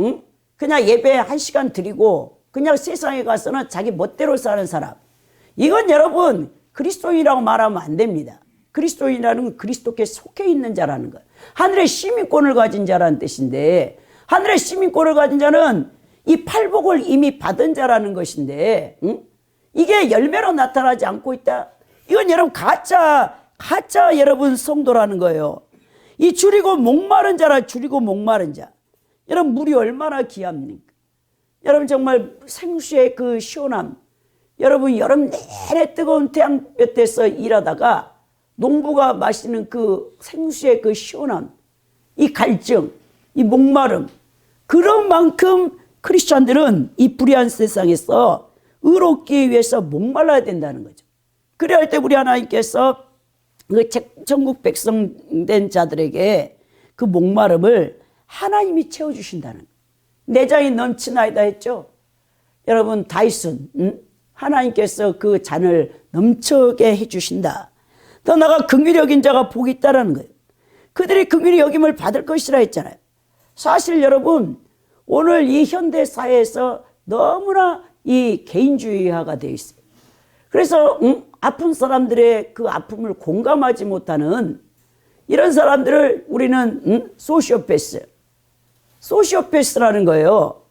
그냥 예배 1시간 드리고 그냥 세상에 가서는 자기 멋대로 사는 사람. 이건 여러분 그리스도인이라고 말하면 안 됩니다. 그리스도인이라는 건 그리스도께 속해 있는 자라는 거예요. 하늘의 시민권을 가진 자라는 뜻인데, 하늘의 시민권을 가진 자는 이 팔복을 이미 받은 자라는 것인데, 이게 열매로 나타나지 않고 있다. 이건 여러분 가짜 여러분 성도라는 거예요. 이 줄이고 목마른 자라. 줄이고 목마른 자. 여러분 물이 얼마나 귀합니까? 여러분 정말 생수의 그 시원함. 여러분 여름 내내 뜨거운 태양볕에서 일하다가 농부가 마시는 그 생수의 그 시원함, 이 갈증, 이 목마름, 그런 만큼 크리스찬들은 이 불의한 세상에서 의롭기 위해서 목말라야 된다는 거죠. 그래야 할 때 우리 하나님께서 그 천국 백성 된 자들에게 그 목마름을 하나님이 채워주신다는 거예요. 내장이 넘치나이다 했죠. 여러분 다이슨, 하나님께서 그 잔을 넘쳐게 해주신다. 더 나아가 긍휼히 여긴 자가 복이 있다라는 거예요. 그들이 긍휼히 여김을 받을 것이라 했잖아요. 사실 여러분 오늘 이 현대 사회에서 너무나 이 개인주의화가 되어 있어요. 그래서 아픈 사람들의 그 아픔을 공감하지 못하는 이런 사람들을 우리는 소시오패스라는 거예요.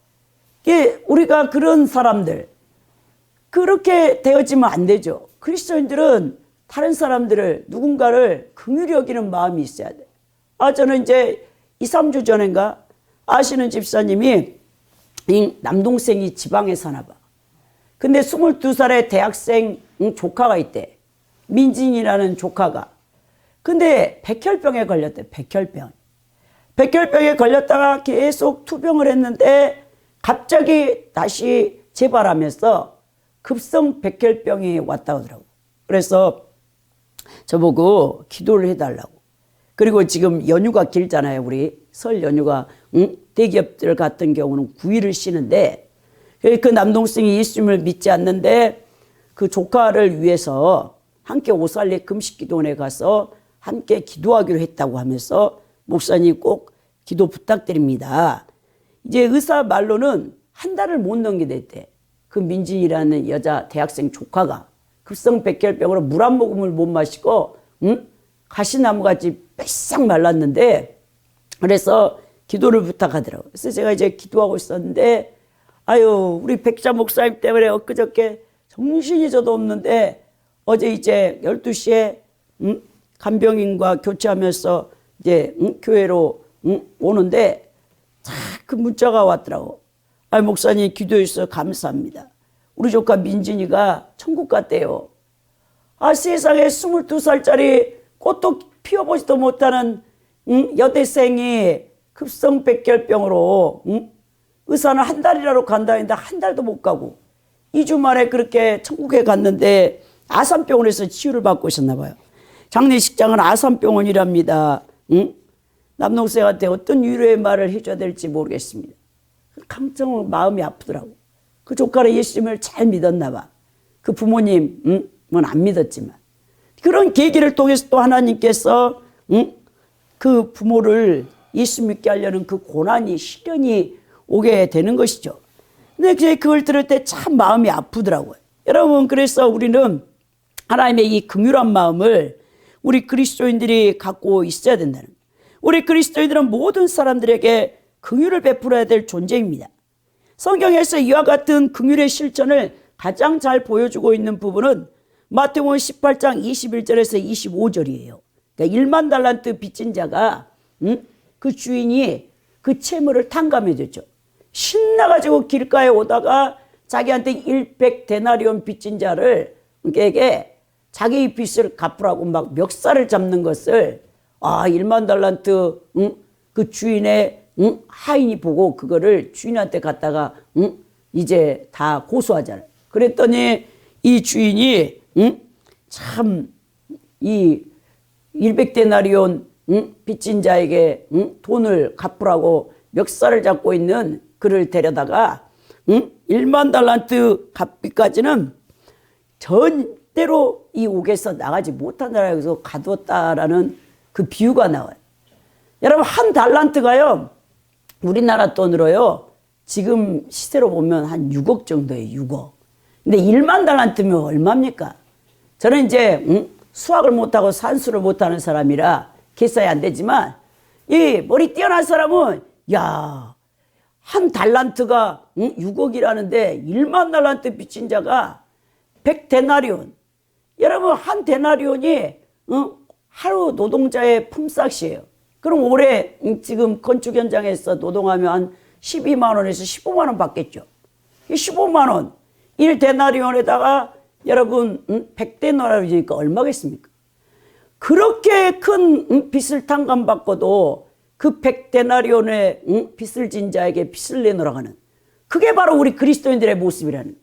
이게 우리가 그런 사람들 그렇게 되어지면 안 되죠. 그리스도인들은 다른 사람들을 누군가를 긍휼히 여기는 마음이 있어야 돼. 저는 이제 2, 3주 전인가 아시는 집사님이 남동생이 지방에 사나 봐. 근데 22살의 대학생 조카가 있대. 민진이라는 조카가. 근데 백혈병에 걸렸대. 백혈병에 걸렸다가 계속 투병을 했는데 갑자기 다시 재발하면서 급성 백혈병이 왔다고 하더라고. 그래서 저보고 기도를 해달라고. 그리고 지금 연휴가 길잖아요. 우리 설 연휴가 대기업들 같은 경우는 9일을 쉬는데 그 남동생이 예수님을 믿지 않는데 그 조카를 위해서 함께 오살레 금식기도원에 가서 함께 기도하기로 했다고 하면서 목사님 꼭 기도 부탁드립니다. 이제 의사 말로는 한 달을 못 넘기댔대. 그 민진이라는 여자 대학생 조카가 급성 백혈병으로 물 한 모금을 못 마시고 가시나무같이 뺏싹 말랐는데 그래서 기도를 부탁하더라고요. 그래서 제가 이제 기도하고 있었는데 우리 백자 목사님 때문에 엊그저께 정신이 저도 없는데 어제 이제 12시에 간병인과 교체하면서 이제 교회로 오는데 그 문자가 왔더라고. 목사님 기도해 주셔서 감사합니다. 우리 조카 민진이가 천국 갔대요. 세상에 22살짜리 꽃도 피워보지도 못하는 여대생이 급성 백혈병으로 의사는 한 달이라도 간다 했는데 한 달도 못 가고 2주 만에 그렇게 천국에 갔는데 아산병원에서 치유를 받고 있었나 봐요. 장례식장은 아산병원이랍니다. 남동생한테 어떤 위로의 말을 해줘야 될지 모르겠습니다. 감정 마음이 아프더라고. 그 조카는 예수님을 잘 믿었나 봐. 그 부모님은 안 믿었지만 그런 계기를 통해서 또 하나님께서 그 부모를 예수 믿게 하려는 그 고난이 시련이 오게 되는 것이죠. 근데 그걸 들을 때 참 마음이 아프더라고요. 여러분, 그래서 우리는 하나님의 이 긍휼한 마음을 우리 그리스도인들이 갖고 있어야 된다는 거예요. 우리 그리스도인들은 모든 사람들에게 긍휼을 베풀어야 될 존재입니다. 성경에서 이와 같은 긍휼의 실천을 가장 잘 보여주고 있는 부분은 마태복음 18장 21절에서 25절이에요. 그러니까 1만 달란트 빚진 자가 그 주인이 그 채무를 탕감해줬죠. 신나가지고 길가에 오다가 자기한테 100데나리온 빚진 자를에게 자기 빚을 갚으라고 막 멱살을 잡는 것을 1만 달란트 그 주인의 하인이 보고 그거를 주인한테 갖다가 이제 다 고소하잖아요. 그랬더니 이 주인이 참 이 100데나리온 빚진 자에게 돈을 갚으라고 멱살을 잡고 있는 그를 데려다가 1만 달란트 갚기까지는 절대로 이 옥에서 나가지 못한다라고 해서 가두었다라는 그 비유가 나와요. 여러분, 한 달란트가요, 우리나라 돈으로요, 지금 시세로 보면 한 6억 정도예요. 6억. 근데 1만 달란트면 얼마입니까? 저는 이제 수학을 못하고 산수를 못하는 사람이라 계산이 안 되지만, 이 머리 뛰어난 사람은 한 달란트가 6억이라는데 1만 달란트 빚진 자가 100데나리온. 여러분, 한 데나리온이 하루 노동자의 품삯이에요. 그럼 올해 지금 건축 현장에서 노동하면 한 12만 원에서 15만 원 받겠죠. 15만 원, 1데나리온에다가 여러분 100데나리온이니까 얼마겠습니까? 그렇게 큰 빚을 탕감받고도 그 100데나리온의 빚을 진 자에게 빚을 내놓으라고 하는, 그게 바로 우리 그리스도인들의 모습이라는 거예요.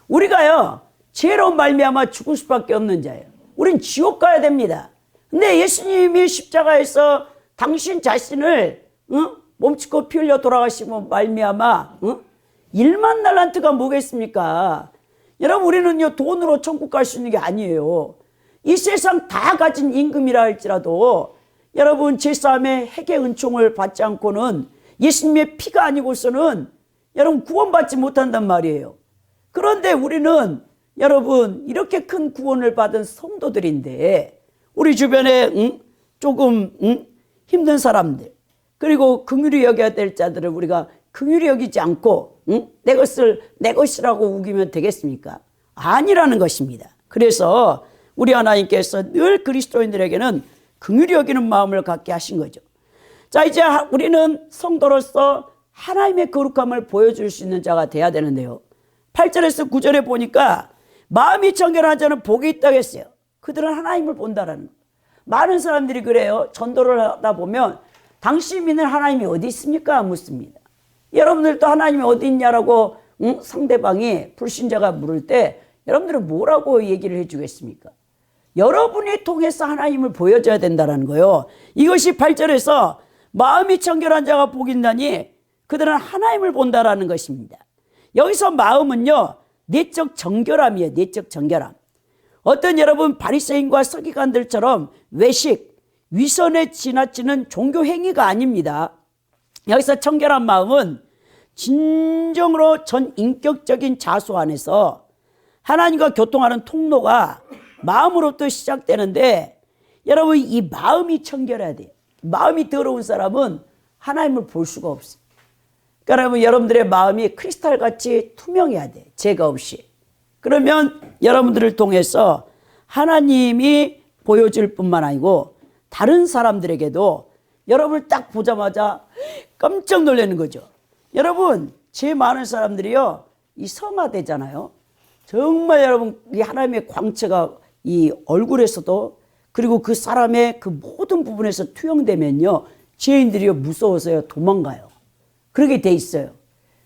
우리가요, 죄로 말미암아 죽을 수밖에 없는 자예요. 우린 지옥 가야 됩니다. 근데 예수님이 십자가에서 당신 자신을 몸짓고 피 흘려 돌아가시고 말미암아 1만 달란트가 뭐겠습니까? 여러분, 우리는요, 돈으로 천국 갈 수 있는 게 아니에요. 이 세상 다 가진 임금이라 할지라도 여러분, 제싸움의 핵의 은총을 받지 않고는, 예수님의 피가 아니고서는 여러분 구원받지 못한단 말이에요. 그런데 우리는 여러분 이렇게 큰 구원을 받은 성도들인데, 우리 주변에 조금 힘든 사람들, 그리고 긍휼히 여겨야 될 자들을 우리가 긍휼히 여기지 않고 내 것을 내 것이라고 우기면 되겠습니까? 아니라는 것입니다. 그래서 우리 하나님께서 늘 그리스도인들에게는 긍휼히 여기는 마음을 갖게 하신 거죠. 자, 이제 우리는 성도로서 하나님의 거룩함을 보여줄 수 있는 자가 돼야 되는데요. 8절에서 9절에 보니까 마음이 청결한 자는 복이 있다고 했어요. 그들은 하나님을 본다라는 거예요. 많은 사람들이 그래요. 전도를 하다 보면 당신 믿는 하나님이 어디 있습니까? 묻습니다. 여러분들도 하나님이 어디 있냐라고 상대방이 불신자가 물을 때 여러분들은 뭐라고 얘기를 해주겠습니까? 여러분이 통해서 하나님을 보여줘야 된다는 거예요. 이것이 8절에서 마음이 청결한 자가 복이 있나니 그들은 하나님을 본다라는 것입니다. 여기서 마음은요, 내적 정결함이에요. 내적 정결함. 어떤 여러분 바리새인과 서기관들처럼 외식, 위선에 지나치는 종교 행위가 아닙니다. 여기서 청결한 마음은 진정으로 전 인격적인 자수 안에서 하나님과 교통하는 통로가 마음으로부터 시작되는데, 여러분 이 마음이 청결해야 돼요. 마음이 더러운 사람은 하나님을 볼 수가 없어요. 그러니까 여러분, 여러분들의 마음이 크리스탈같이 투명해야 돼. 죄가 없이. 그러면 여러분들을 통해서 하나님이 보여줄 뿐만 아니고 다른 사람들에게도 여러분을 딱 보자마자 깜짝 놀라는 거죠. 여러분, 죄 많은 사람들이요, 이 성화되잖아요. 정말 여러분, 이 하나님의 광채가 이 얼굴에서도, 그리고 그 사람의 그 모든 부분에서 투영되면요, 죄인들이요 무서워서요 도망가요. 그렇게 돼 있어요.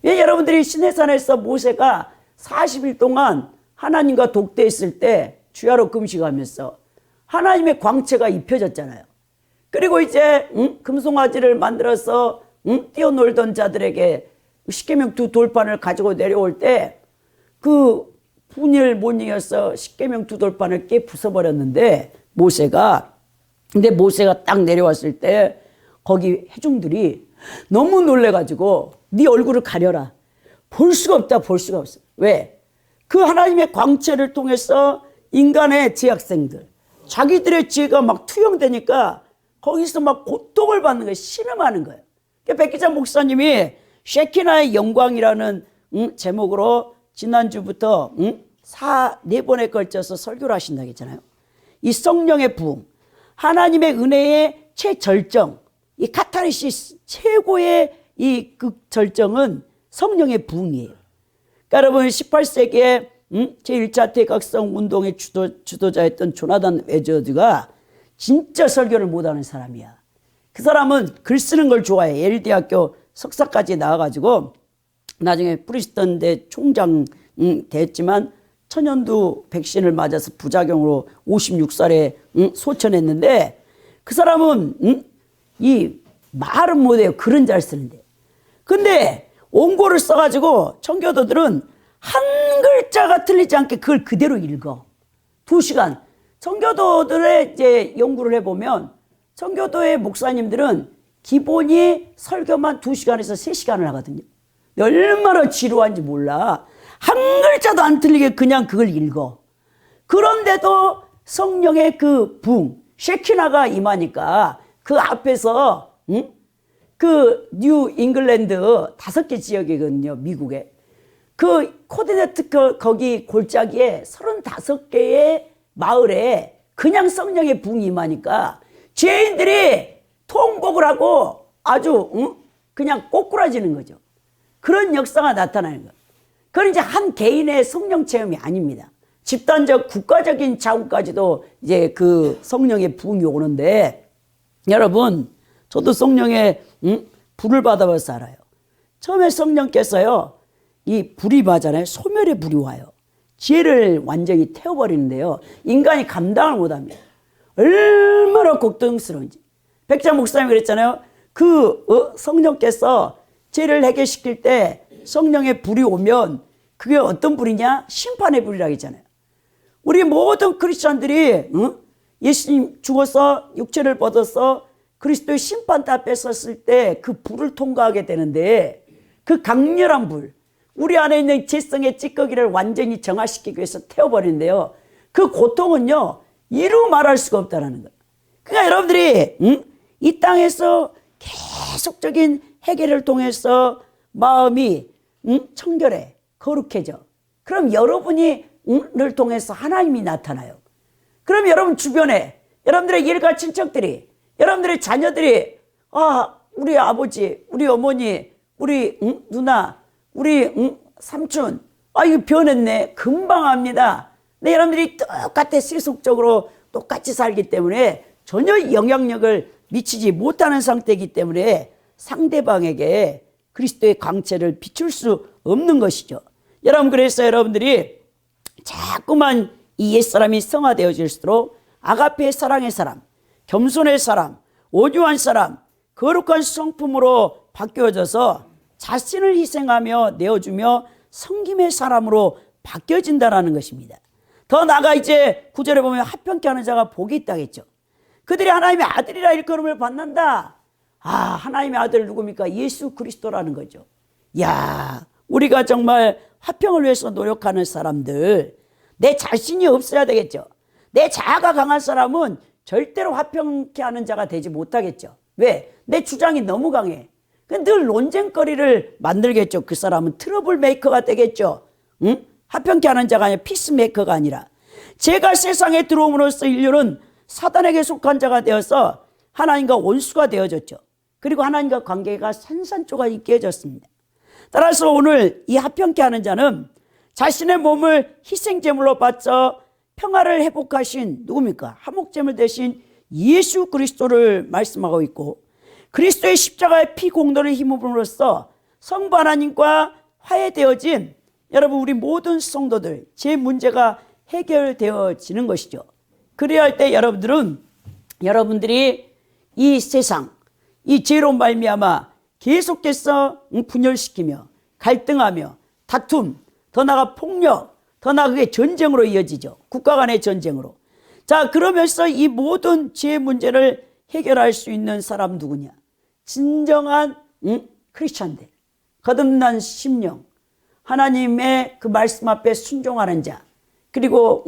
왜? 여러분들이 시내산에서 모세가 40일 동안 하나님과 독대했을 때 주야로 금식하면서 하나님의 광채가 입혀졌잖아요. 그리고 이제 금송아지를 만들어서 뛰어놀던 자들에게 십계명 두 돌판을 가지고 내려올 때 그 분일 못 이겨서 십계명 두 돌판을 깨 부숴버렸는데 모세가 근데 모세가 딱 내려왔을 때 거기 회중들이 너무 놀래가지고 네 얼굴을 가려라. 볼 수가 없다, 볼 수가 없어. 왜? 그 하나님의 광채를 통해서 인간의 재학생들, 자기들의 죄가 막 투영되니까 거기서 막 고통을 받는 거예요. 신음하는 거예요. 그러니까 백기자 목사님이 쉐키나의 영광이라는 제목으로 지난주부터 네 번에 걸쳐서 설교를 하신다고 했잖아요. 이 성령의 부흥, 하나님의 은혜의 최절정, 이 카타르시스 최고의 이 극절정은 성령의 부흥이에요. 그러니까 여러분 18세기에 제1차 대각성 운동의 주도자였던 조나단 웨저드가 진짜 설교를 못하는 사람이야. 그 사람은 글 쓰는 걸 좋아해. 예일 대학교 석사까지 나와가지고 나중에 프리스턴대 총장 됐지만 천연두 백신을 맞아서 부작용으로 56살에 소천했는데 그 사람은 이 말은 못해요. 글은 잘 쓰는데. 근데 원고를 써가지고 청교도들은 한 글자가 틀리지 않게 그걸 그대로 읽어. 2시간. 청교도들의 이제 연구를 해보면 청교도의 목사님들은 기본이 설교만 2시간에서 3시간을 하거든요. 얼마나 지루한지 몰라. 한 글자도 안 틀리게 그냥 그걸 읽어. 그런데도 성령의 그 붕, 쉐키나가 임하니까 그 앞에서 그 뉴 잉글랜드 5개 지역이거든요. 미국에. 그 코디네티컷 거기 골짜기에 35개의 마을에 그냥 성령의 붕이 임하니까 죄인들이 통곡을 하고 아주 그냥 꼬꾸라지는 거죠. 그런 역사가 나타나는 거예요. 그건 이제 한 개인의 성령 체험이 아닙니다. 집단적 국가적인 차원까지도 이제 그 성령의 부흥이 오는데 여러분 저도 성령의 불을 받아봐서 알아요. 처음에 성령께서요 이 불이 맞잖아요. 소멸의 불이 와요. 지혜를 완전히 태워버리는데요. 인간이 감당을 못합니다. 얼마나 고통스러운지. 백자 목사님이 그랬잖아요. 그 성령께서 죄를 해결시킬 때 성령의 불이 오면 그게 어떤 불이냐? 심판의 불이라고 했잖아요. 우리 모든 크리스찬들이 예수님 죽어서 육체를 벗어서 그리스도의 심판대 앞에 섰을 때 그 불을 통과하게 되는데 그 강렬한 불, 우리 안에 있는 죄성의 찌꺼기를 완전히 정화시키기 위해서 태워버리는데요. 그 고통은요 이루 말할 수가 없다는 거예요. 그러니까 여러분들이 이 땅에서 계속적인 해결을 통해서 마음이 청결해, 거룩해져. 그럼 여러분이 를 통해서 하나님이 나타나요. 그럼 여러분 주변에 여러분들의 일가 친척들이, 여러분들의 자녀들이 우리 아버지, 우리 어머니, 우리 누나, 우리 삼촌 이거 변했네. 금방 합니다. 근데 여러분들이 똑같아 세속적으로 똑같이 살기 때문에 전혀 영향력을 미치지 못하는 상태이기 때문에 상대방에게 그리스도의 광채를 비출 수 없는 것이죠. 여러분 그래서 여러분들이 자꾸만 이 옛사람이 성화되어질수록 아가페의 사랑의 사람, 겸손의 사람, 온유한 사람, 거룩한 성품으로 바뀌어져서 자신을 희생하며 내어주며 섬김의 사람으로 바뀌어진다는 것입니다. 더 나아가 이제 9절에 보면 합평케 하는 자가 복이 있다겠죠. 그들이 하나님의 아들이라 일컬음을 받는다. 하나님의 아들 누굽니까? 예수 그리스도라는 거죠. 야, 우리가 정말 화평을 위해서 노력하는 사람들, 내 자신이 없어야 되겠죠. 내 자아가 강한 사람은 절대로 화평케 하는 자가 되지 못하겠죠. 왜? 내 주장이 너무 강해. 늘 논쟁거리를 만들겠죠. 그 사람은 트러블 메이커가 되겠죠. 화평케 하는 자가 아니라 피스메이커가 아니라. 제가 세상에 들어옴으로써 인류는 사단에게 속한 자가 되어서 하나님과 원수가 되어졌죠. 그리고 하나님과 관계가 산산조각이 깨졌습니다. 따라서 오늘 이 화평케 하는 자는 자신의 몸을 희생제물로 바쳐 평화를 회복하신 누굽니까? 화목제물 대신 예수 그리스도를 말씀하고 있고 그리스도의 십자가의 피 공로를 힘입음으로써 성부 하나님과 화해되어진 여러분 우리 모든 성도들 제 문제가 해결되어지는 것이죠. 그래야 할 때 여러분들이 이 세상 이 죄로 말미암아 계속해서 분열시키며 갈등하며 다툼 더 나아가 폭력 더 나아가 그게 전쟁으로 이어지죠. 국가 간의 전쟁으로. 자, 그러면서 이 모든 죄 문제를 해결할 수 있는 사람 누구냐? 진정한 크리스찬들, 거듭난 심령, 하나님의 그 말씀 앞에 순종하는 자, 그리고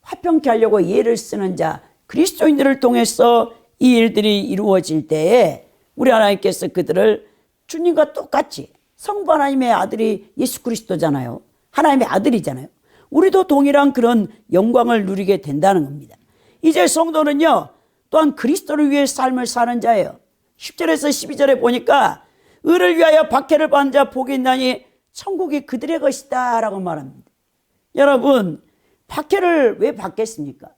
화평케 하려고 예를 쓰는 자, 그리스도인들을 통해서 이 일들이 이루어질 때에 우리 하나님께서 그들을 주님과 똑같이, 성부 하나님의 아들이 예수 그리스도잖아요. 하나님의 아들이잖아요. 우리도 동일한 그런 영광을 누리게 된다는 겁니다. 이제 성도는요, 또한 그리스도를 위해 삶을 사는 자예요. 10절에서 12절에 보니까 의를 위하여 박해를 받는 자 복이 있나니 천국이 그들의 것이다 라고 말합니다. 여러분, 박해를 왜 받겠습니까?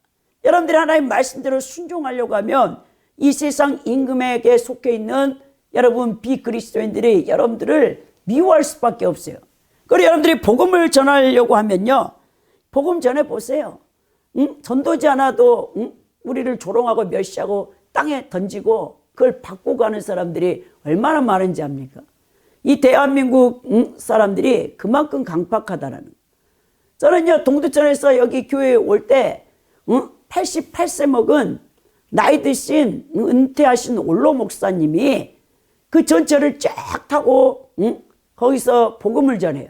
여러분들이 하나님 말씀대로 순종하려고 하면 이 세상 임금에게 속해 있는 여러분 비그리스도인들이 여러분들을 미워할 수밖에 없어요. 그리고 여러분들이 복음을 전하려고 하면요, 복음 전해보세요. 전도지 않아도 우리를 조롱하고 멸시하고 땅에 던지고 그걸 받고 가는 사람들이 얼마나 많은지 압니까? 이 대한민국 사람들이 그만큼 강팍하다라는 거예요. 저는요, 동두천에서 여기 교회에 올 때 88세 먹은 나이 드신 은퇴하신 올로 목사님이 그 전철을 쫙 타고 거기서 복음을 전해요.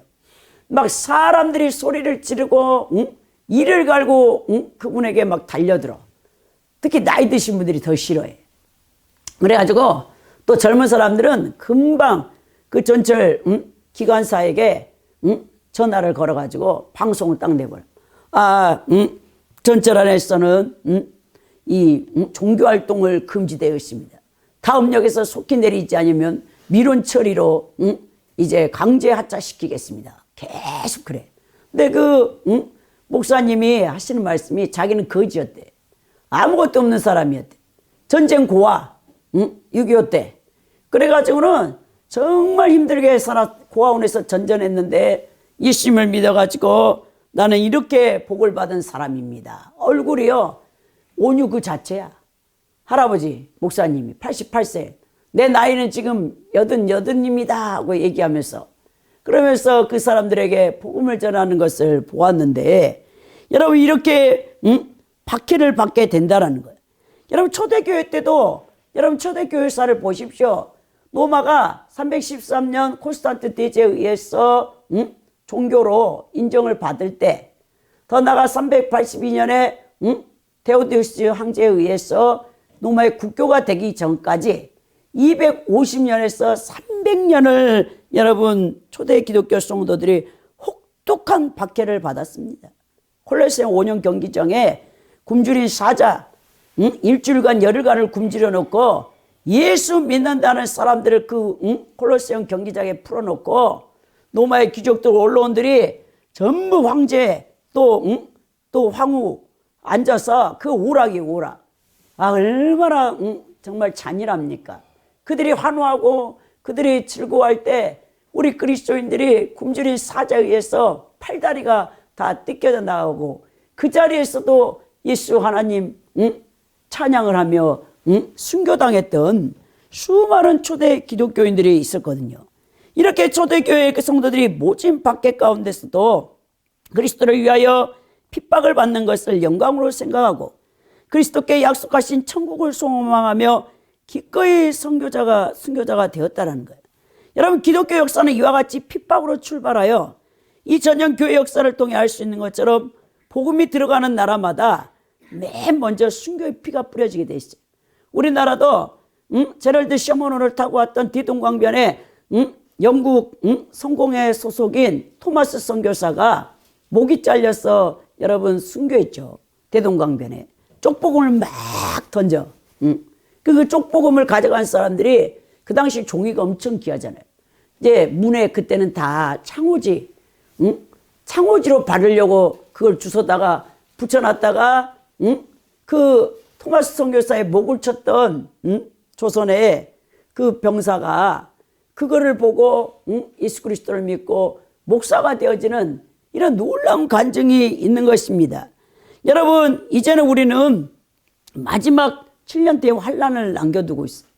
막 사람들이 소리를 지르고 이를 갈고 그분에게 막 달려들어. 특히 나이 드신 분들이 더 싫어해. 그래가지고 또 젊은 사람들은 금방 그 전철 기관사에게 전화를 걸어가지고 방송을 딱 내버려. 전철 안에서는 이 종교활동을 금지되어 있습니다. 다음 역에서 속히 내리지 않으면 미론 처리로 이제 강제 하차시키겠습니다. 계속 그래. 근데 그 목사님이 하시는 말씀이 자기는 거지였대. 아무것도 없는 사람이었대. 전쟁 고아 6.25 때. 그래가지고는 정말 힘들게 고아원에서 전전했는데 예수님을 믿어가지고 나는 이렇게 복을 받은 사람입니다. 얼굴이요, 온유 그 자체야. 할아버지 목사님이 88세, 내 나이는 지금 88입니다 하고 얘기하면서, 그러면서 그 사람들에게 복음을 전하는 것을 보았는데, 여러분 이렇게 박해를 받게 된다는 거예요. 여러분 초대교회 때도 여러분 초대교회사를 보십시오. 로마가 313년 콘스탄트 대제에 의해서 종교로 인정을 받을 때, 더 나아가 382년에 데오디우스 황제에 의해서 로마의 국교가 되기 전까지 250년에서 300년을 여러분 초대 기독교 성도들이 혹독한 박해를 받았습니다. 콜로세움 5년 경기장에 굶주린 사자 일주일간 열흘간을 굶주려 놓고 예수 믿는다는 사람들을 그 콜로세움 경기장에 풀어놓고 로마의 귀족들 언론들이 전부 황제 또 황후 앉아서 그 오락이 오락. 얼마나 정말 잔인합니까? 그들이 환호하고 그들이 즐거워할 때 우리 그리스도인들이 굶주린 사자에 의해서 팔다리가 다 뜯겨져 나오고 그 자리에서도 예수 하나님 찬양을 하며 순교당했던 수많은 초대 기독교인들이 있었거든요. 이렇게 초대교회 그 성도들이 모진 박해 가운데서도 그리스도를 위하여 핍박을 받는 것을 영광으로 생각하고 그리스도께 약속하신 천국을 소망하며 기꺼이 순교자가 되었다는 거예요. 여러분 기독교 역사는 이와 같이 핍박으로 출발하여 2000년 교회 역사를 통해 알 수 있는 것처럼 복음이 들어가는 나라마다 맨 먼저 순교의 피가 뿌려지게 돼 있어요. 우리나라도 제럴드 셔먼호를 타고 왔던 대동강변에 영국 성공회 소속인 토마스 선교사가 목이 잘려서 여러분 순교했죠. 대동강변에 쪽복음을 막 던져. 그 쪽복음을 가져간 사람들이 그 당시 종이가 엄청 귀하잖아요. 이제 문에 그때는 다 창호지로 바르려고 그걸 주워다가 붙여놨다가 그 토마스 선교사의 목을 쳤던 조선의 그 병사가 그거를 보고 예수 그리스도를 믿고 목사가 되어지는 이런 놀라운 간증이 있는 것입니다. 여러분 이제는 우리는 마지막 7년대의 환란을 남겨두고 있어요.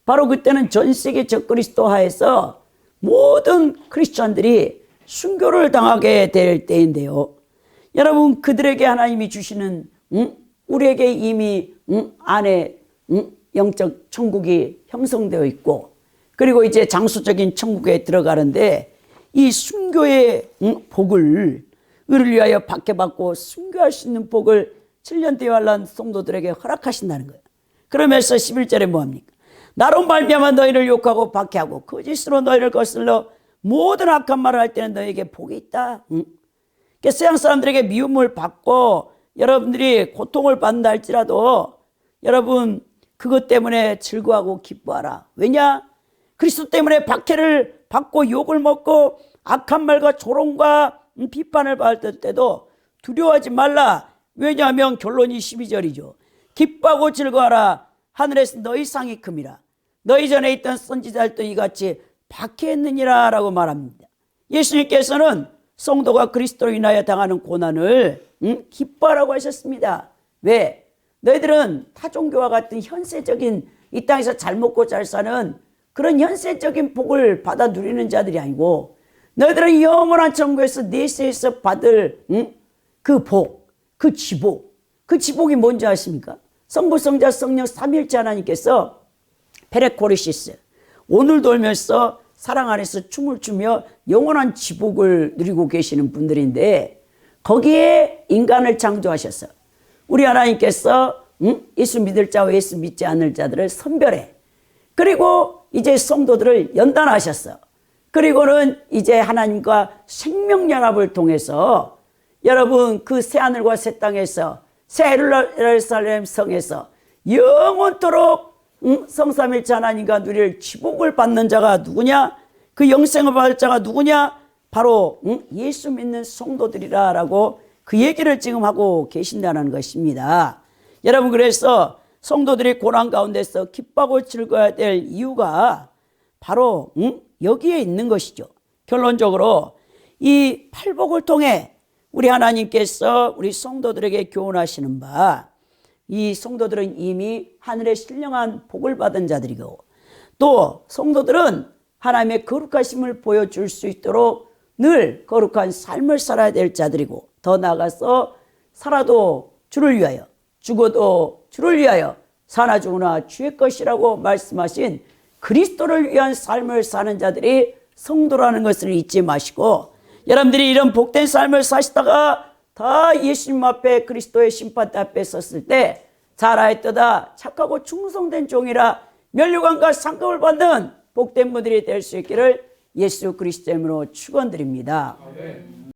바로 그때는 전 세계 적그리스도화에서 모든 크리스천들이 순교를 당하게 될 때인데요. 여러분 그들에게 하나님이 주시는 우리에게 이미 안에 영적 천국이 형성되어 있고, 그리고 이제 장수적인 천국에 들어가는데 이 순교의 복을 의를 위하여 박해받고 순교할 수 있는 복을 7년 대환란 성도들에게 허락하신다는 거예요. 그러면서 11절에 뭐합니까? 나로 말미암아 너희를 욕하고 박해하고 거짓으로 너희를 거슬러 모든 악한 말을 할 때는 너희에게 복이 있다. 그러니까 세상 사람들에게 미움을 받고 여러분들이 고통을 받는다 할지라도 여러분 그것 때문에 즐거워하고 기뻐하라. 왜냐? 그리스도 때문에 박해를 받고 욕을 먹고 악한 말과 조롱과 비판을 받을 때도 두려워하지 말라. 왜냐하면 결론이 12절이죠. 기뻐하고 즐거워하라. 하늘에서 너희 상이 큼이라. 너희 전에 있던 선지자들도 이같이 박해했느니라 라고 말합니다. 예수님께서는 성도가 그리스도로 인하여 당하는 고난을 기뻐하라고 하셨습니다. 왜? 너희들은 타종교와 같은 현세적인 이 땅에서 잘 먹고 잘 사는 그런 현세적인 복을 받아 누리는 자들이 아니고 너희들은 영원한 천국에서 내세에서 받을 그 복, 그 지복. 그 지복이 뭔지 아십니까? 성부, 성자, 성령 삼위일체 하나님께서 페레코리시스, 오늘 돌면서 사랑 안에서 춤을 추며 영원한 지복을 누리고 계시는 분들인데 거기에 인간을 창조하셔서 우리 하나님께서 예수 믿을 자와 예수 믿지 않을 자들을 선별해. 그리고 이제 성도들을 연단하셨어. 그리고는 이제 하나님과 생명연합을 통해서 여러분 그 새하늘과 새 땅에서 새 예루살렘 성에서 영원토록 성삼일체 하나님과 누릴 지복을 받는 자가 누구냐? 그 영생을 받을 자가 누구냐? 바로 예수 믿는 성도들이라고 그 얘기를 지금 하고 계신다는 것입니다. 여러분 그래서 성도들이 고난 가운데서 기뻐하고 즐거워야 될 이유가 바로 여기에 있는 것이죠. 결론적으로 이 팔복을 통해 우리 하나님께서 우리 성도들에게 교훈하시는 바, 이 성도들은 이미 하늘의 신령한 복을 받은 자들이고 또 성도들은 하나님의 거룩하심을 보여줄 수 있도록 늘 거룩한 삶을 살아야 될 자들이고 더 나아가서 살아도 주를 위하여 죽어도 주를 위하여 사나 죽으나 주의 것이라고 말씀하신 그리스도를 위한 삶을 사는 자들이 성도라는 것을 잊지 마시고 여러분들이 이런 복된 삶을 사시다가 다 예수님 앞에 그리스도의 심판대 앞에 섰을 때 잘하였도다 착하고 충성된 종이라 면류관과 상급을 받는 복된 분들이 될 수 있기를 예수 그리스도 이름으로 축원드립니다. 아멘.